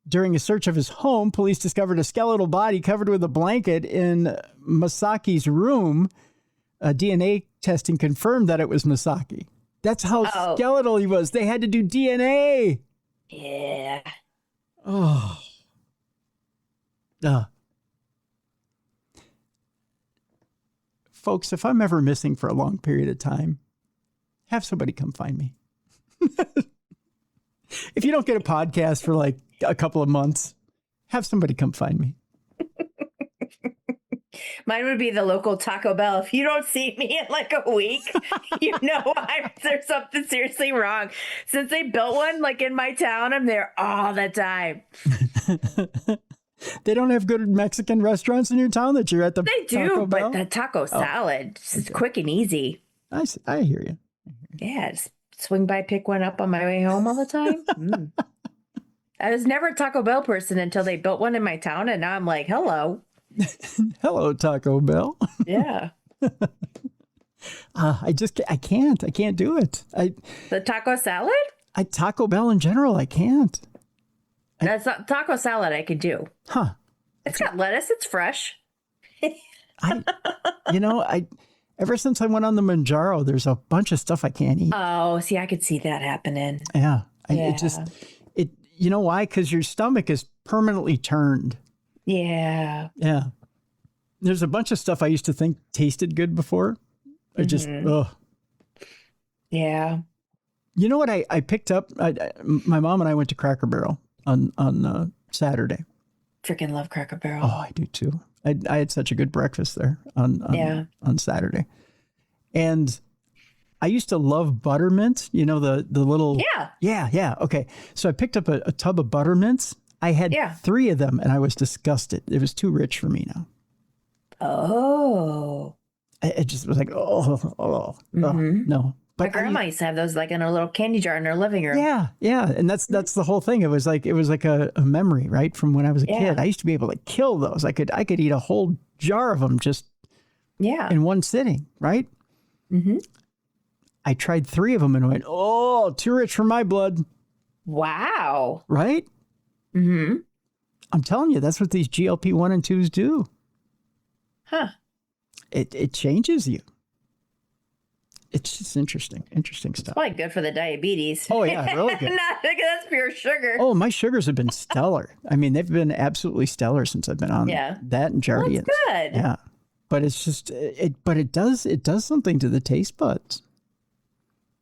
During a search of his home, police discovered a skeletal body covered with a blanket in Masaki's room. DNA testing confirmed that it was Masaki. That's how skeletal he was. They had to do DNA. Yeah. Oh. Folks, if I'm ever missing for a long period of time, have somebody come find me. If you don't get a podcast for like a couple of months, have somebody come find me. Mine would be the local Taco Bell. If you don't see me in like a week, there's something seriously wrong. Since they built one like in my town, I'm there all the time. They don't have good Mexican restaurants in your town that you're at the They do, Taco Bell? but the taco salad is quick and easy. I hear you. Yeah, just swing by, pick one up on my way home all the time. I was never a Taco Bell person until they built one in my town, and now I'm like, hello. Hello, Taco Bell. Yeah. I can't do it. The taco salad? Taco Bell in general, I can't. That's not taco salad I could do. Huh. It's got lettuce. It's fresh. Ever since I went on the Manjaro, there's a bunch of stuff I can't eat. Oh, see, I could see that happening. Yeah. Yeah. You know why? Because your stomach is permanently turned. Yeah. Yeah. There's a bunch of stuff I used to think tasted good before. I just, ugh. Yeah. You know what I picked up? My mom and I went to Cracker Barrel on Saturday. Freaking love Cracker Barrel. Oh, I do too. I had such a good breakfast there on Saturday. And I used to love buttermint, the little. Yeah. Okay. So I picked up a tub of buttermints. I had 3 of them and I was disgusted. It was too rich for me now. Oh. It just was like, no. But my grandma used to have those like in a little candy jar in her living room. Yeah. And that's the whole thing. It was like a memory, right? From when I was a kid. I used to be able to kill those. I could eat a whole jar of them just in one sitting, right? Mm-hmm. I tried 3 of them and went, too rich for my blood. Wow. Right? Mm-hmm. I'm telling you, that's what these GLP-1 and 2s do. Huh. It changes you. It's just interesting stuff. It's probably good for the diabetes. Oh, yeah, really good. That's pure sugar. Oh, my sugars have been stellar. I mean, they've been absolutely stellar since I've been on that and Jardiance. That's good. Yeah. But it's just, it does something to the taste buds.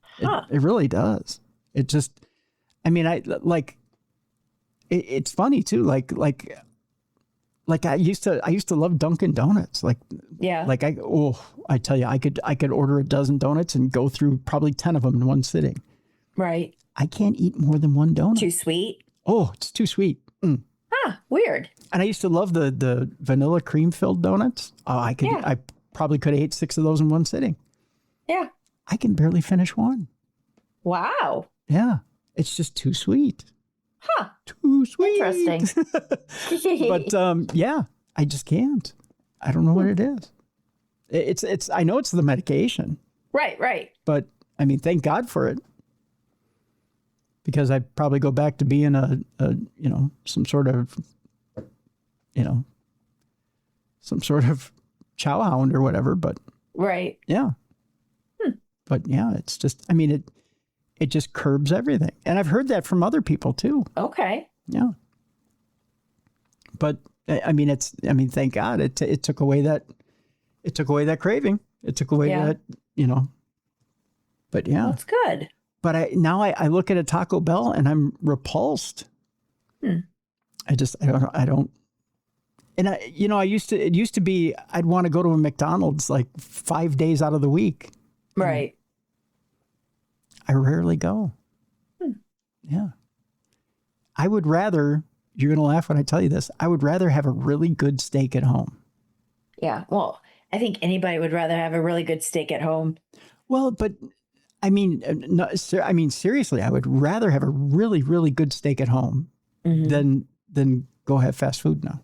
Huh. It really does. It just, I mean, it's funny too. Like I used to love Dunkin' Donuts. I tell you, I could order a dozen donuts and go through probably 10 of them in one sitting. Right. I can't eat more than one donut. Too sweet? Oh, it's too sweet. Mm. Huh, weird. And I used to love the vanilla cream filled donuts. Oh, I probably could have ate 6 of those in one sitting. Yeah. I can barely finish one. Wow. Yeah. It's just too sweet. Huh. Too sweet. Interesting. But I just can't. I don't know what it is. It's I know it's the medication. Right. But I mean, thank God for it. Because I'd probably go back to being some sort of chow hound or whatever, but right. Yeah. But yeah, it's just, I mean, it just curbs everything. And I've heard that from other people too. Okay. Yeah. But I mean, thank God it took away that craving. It took away that, but yeah. That's good. But I look at a Taco Bell and I'm repulsed. I don't. And it used to be, I'd want to go to a McDonald's like 5 days out of the week. Right. I rarely go. Yeah. I would rather, you're going to laugh when I tell you this, I would rather have a really good steak at home. Yeah. Well, I think anybody would rather have a really good steak at home. Well, but I mean, seriously, I would rather have a really, really good steak at home than go have fast food now.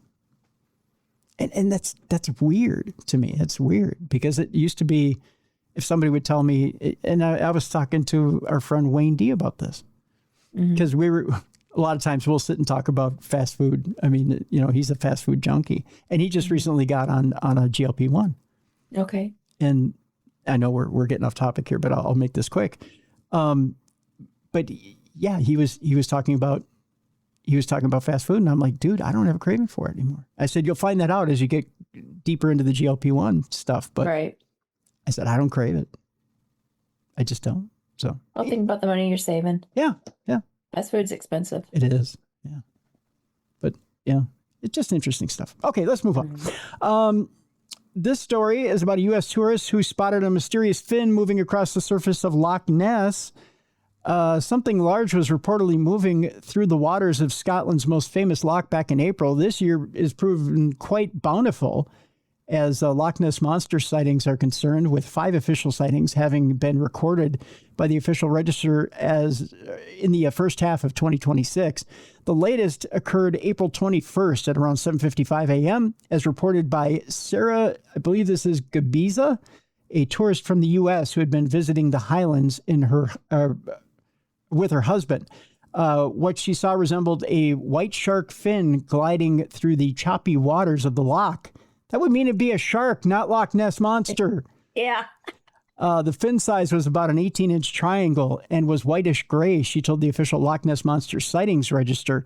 And that's weird to me. It's weird because it used to be, if somebody would tell me, and I was talking to our friend Wayne D about this, because a lot of times we'll sit and talk about fast food. I mean, he's a fast food junkie, and he just recently got on a GLP-1. Okay. And I know we're getting off topic here, but I'll make this quick. But yeah, he was talking about fast food, and I'm like, dude, I don't have a craving for it anymore. I said, you'll find that out as you get deeper into the GLP-1 stuff, but right. I said, I don't crave it. I just don't. So I'll think about the money you're saving. Yeah. Fast food's expensive. It is. Yeah. But yeah, it's just interesting stuff. Okay, let's move on. This story is about a U.S. tourist who spotted a mysterious fin moving across the surface of Loch Ness. Something large was reportedly moving through the waters of Scotland's most famous loch back in April. This year is proven quite bountiful as Loch Ness monster sightings are concerned, with 5 official sightings having been recorded by the official register as in the first half of 2026. The latest occurred April 21st at around 7:55 a.m. as reported by Sarah, I believe this is Gabiza, a tourist from the U.S. who had been visiting the Highlands with her husband. What she saw resembled a white shark fin gliding through the choppy waters of the loch. That would mean it'd be a shark, not Loch Ness Monster. Yeah. The fin size was about an 18-inch triangle and was whitish gray, she told the official Loch Ness Monster sightings register.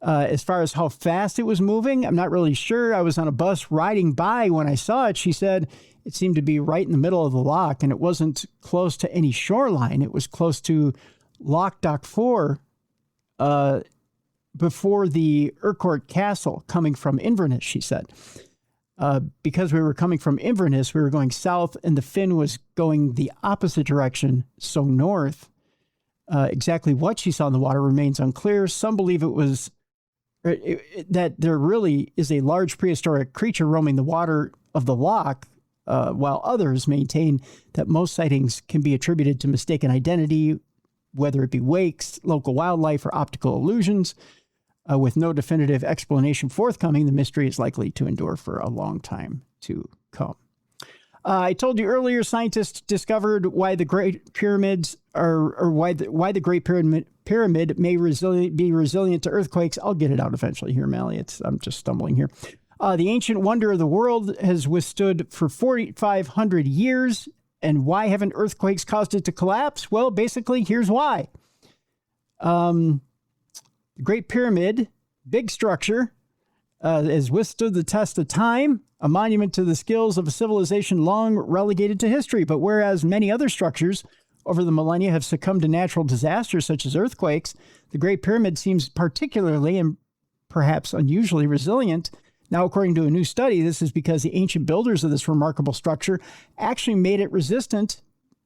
As far as how fast it was moving, I'm not really sure. I was on a bus riding by when I saw it. She said it seemed to be right in the middle of the loch, and it wasn't close to any shoreline. It was close to Loch Dock 4, before the Urquhart Castle, coming from Inverness, she said. Because we were coming from Inverness, we were going south, and the fin was going the opposite direction, so north. Exactly what she saw in the water remains unclear. Some believe it was that there really is a large prehistoric creature roaming the water of the loch, while others maintain that most sightings can be attributed to mistaken identity, whether it be wakes, local wildlife, or optical illusions. With no definitive explanation forthcoming, the mystery is likely to endure for a long time to come. I told you earlier, scientists discovered why the Great Pyramids or why the Great Pyramid may be resilient to earthquakes. I'll get it out eventually here, Mallie. I'm just stumbling here. The ancient wonder of the world has withstood for 4,500 years. And why haven't earthquakes caused it to collapse? Well, basically, here's why. The Great Pyramid, big structure, has withstood the test of time, a monument to the skills of a civilization long relegated to history. But whereas many other structures over the millennia have succumbed to natural disasters such as earthquakes, the Great Pyramid seems particularly and perhaps unusually resilient. Now, according to a new study, this is because the ancient builders of this remarkable structure actually made it resistant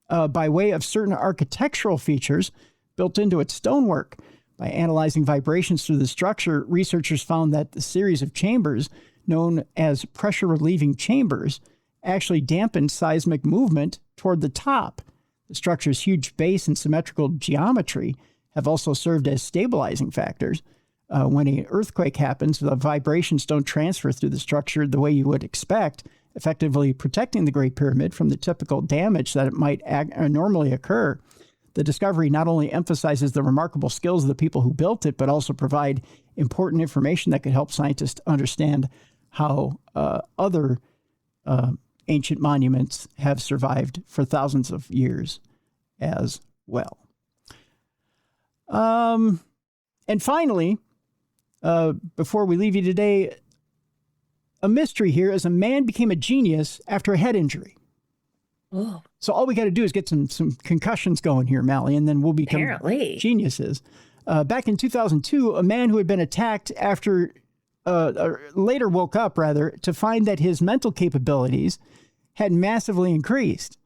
by way of certain architectural features built into its stonework. By analyzing vibrations through the structure, researchers found that the series of chambers, known as pressure-relieving chambers, actually dampened seismic movement toward the top. The structure's huge base and symmetrical geometry have also served as stabilizing factors. When an earthquake happens, the vibrations don't transfer through the structure the way you would expect, effectively protecting the Great Pyramid from the typical damage that it might normally occur. The discovery not only emphasizes the remarkable skills of the people who built it, but also provide important information that could help scientists understand how other ancient monuments have survived for thousands of years as well. And finally, before we leave you today, a mystery here is a man became a genius after a head injury. Oh. So all we got to do is get some concussions going here, Mallie, and then we'll become geniuses. Back in 2002, a man who had been attacked later woke up, to find that his mental capabilities had massively increased.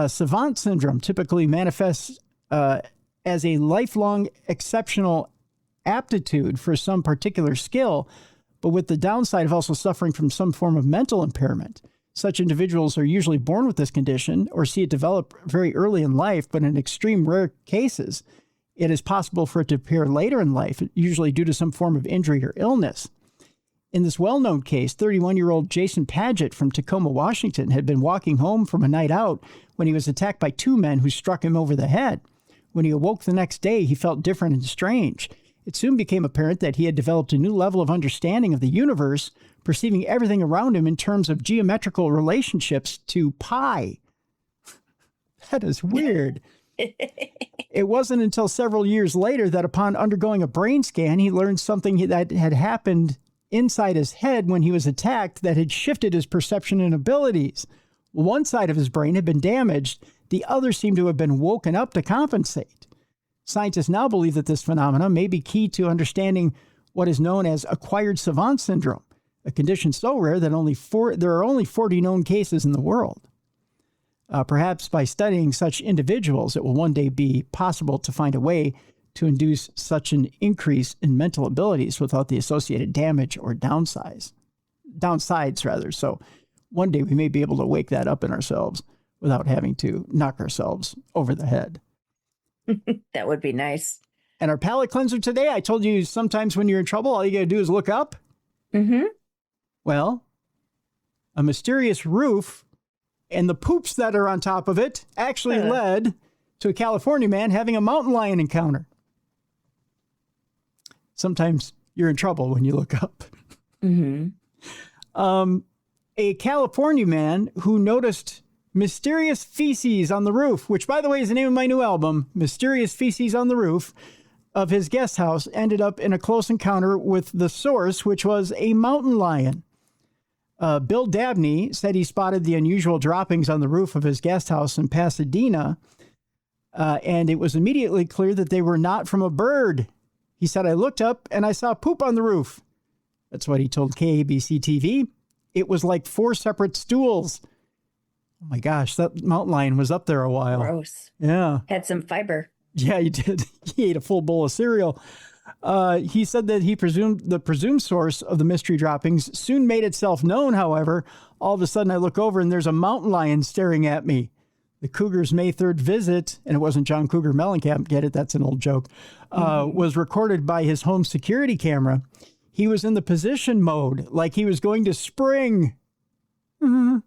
Savant syndrome typically manifests as a lifelong exceptional aptitude for some particular skill, but with the downside of also suffering from some form of mental impairment. Such individuals are usually born with this condition or see it develop very early in life, but in extreme rare cases, it is possible for it to appear later in life, usually due to some form of injury or illness. In this well-known case, 31-year-old Jason Paget from Tacoma, Washington, had been walking home from a night out when he was attacked by two men who struck him over the head. When he awoke the next day, he felt different and strange. It soon became apparent that he had developed a new level of understanding of the universe, perceiving everything around him in terms of geometrical relationships to pi. That is weird. It wasn't until several years later that upon undergoing a brain scan, he learned something that had happened inside his head when he was attacked that had shifted his perception and abilities. One side of his brain had been damaged. The other seemed to have been woken up to compensate. Scientists now believe that this phenomenon may be key to understanding what is known as acquired savant syndrome, a condition so rare that there are only 40 known cases in the world. Perhaps by studying such individuals, it will one day be possible to find a way to induce such an increase in mental abilities without the associated damage or downsides. So one day we may be able to wake that up in ourselves without having to knock ourselves over the head. That would be nice. And our palate cleanser today, I told you sometimes when you're in trouble, all you got to do is look up. Mm-hmm. Well, a mysterious roof and the poops that are on top of it actually led to a California man having a mountain lion encounter. sometimes you're in trouble when you look up. Mm-hmm. A California man who noticed mysterious feces on the roof, which, by the way, is the name of my new album, Mysterious Feces on the Roof, of his guest house, ended up in a close encounter with the source, which was a mountain lion. Bill Dabney said he spotted the unusual droppings on the roof of his guest house in Pasadena, and it was immediately clear that they were not from a bird. He said, I looked up and I saw poop on the roof. That's what he told KABC TV. It was like 4 separate stools. Oh my gosh, that mountain lion was up there a while. Gross. Yeah. Had some fiber. Yeah, he did. He ate a full bowl of cereal. He said that he presumed the presumed source of the mystery droppings soon made itself known. However, all of a sudden I look over and there's a mountain lion staring at me. The cougar's May 3rd visit, and it wasn't John Cougar Mellencamp, get it? That's an old joke, was recorded by his home security camera. He was in the position mode, like he was going to spring. Mm-hmm.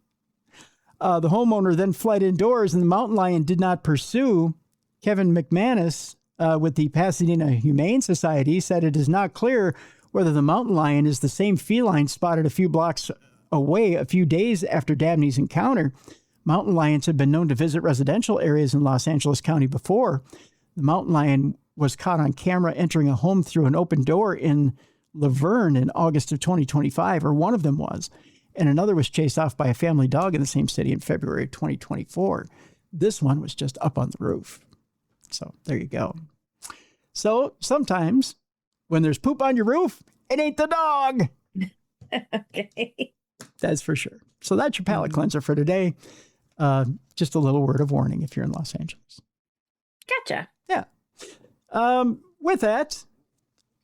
The homeowner then fled indoors, and the mountain lion did not pursue. Kevin McManus with the Pasadena Humane Society said it is not clear whether the mountain lion is the same feline spotted a few blocks away a few days after Dabney's encounter. Mountain lions have been known to visit residential areas in Los Angeles County before. The mountain lion was caught on camera entering a home through an open door in Laverne in August of 2025, or one of them was, and another was chased off by a family dog in the same city in February of 2024. This one was just up on the roof. So there you go. So sometimes when there's poop on your roof, it ain't the dog. Okay. That's for sure. So that's your palate cleanser for today. Just a little word of warning if you're in Los Angeles. Gotcha. Yeah. With that,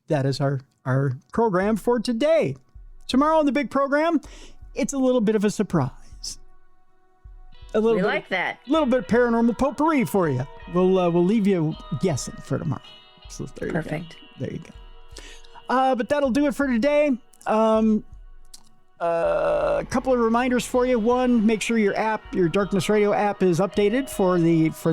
that is our program for today. Tomorrow on the big program, it's a little bit of a surprise. A little We bit, like that. A little bit of paranormal potpourri for you. We'll leave you guessing for tomorrow. So there you Perfect. go. There you go. But that'll do it for today. A couple of reminders for you. One, make sure your Darkness Radio app is updated for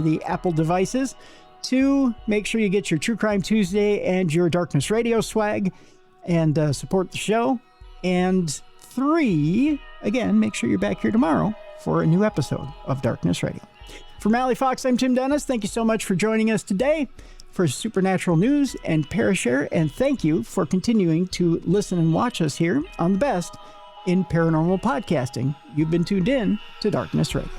the Apple devices. 2, make sure you get your True Crime Tuesday and your Darkness Radio swag and support the show. And 3, again, make sure you're back here tomorrow for a new episode of Darkness Radio. For Mallie Fox, I'm Tim Dennis. Thank you so much for joining us today for Supernatural News and Parashare. And thank you for continuing to listen and watch us here on the best in paranormal podcasting. You've been tuned in to Darkness Radio.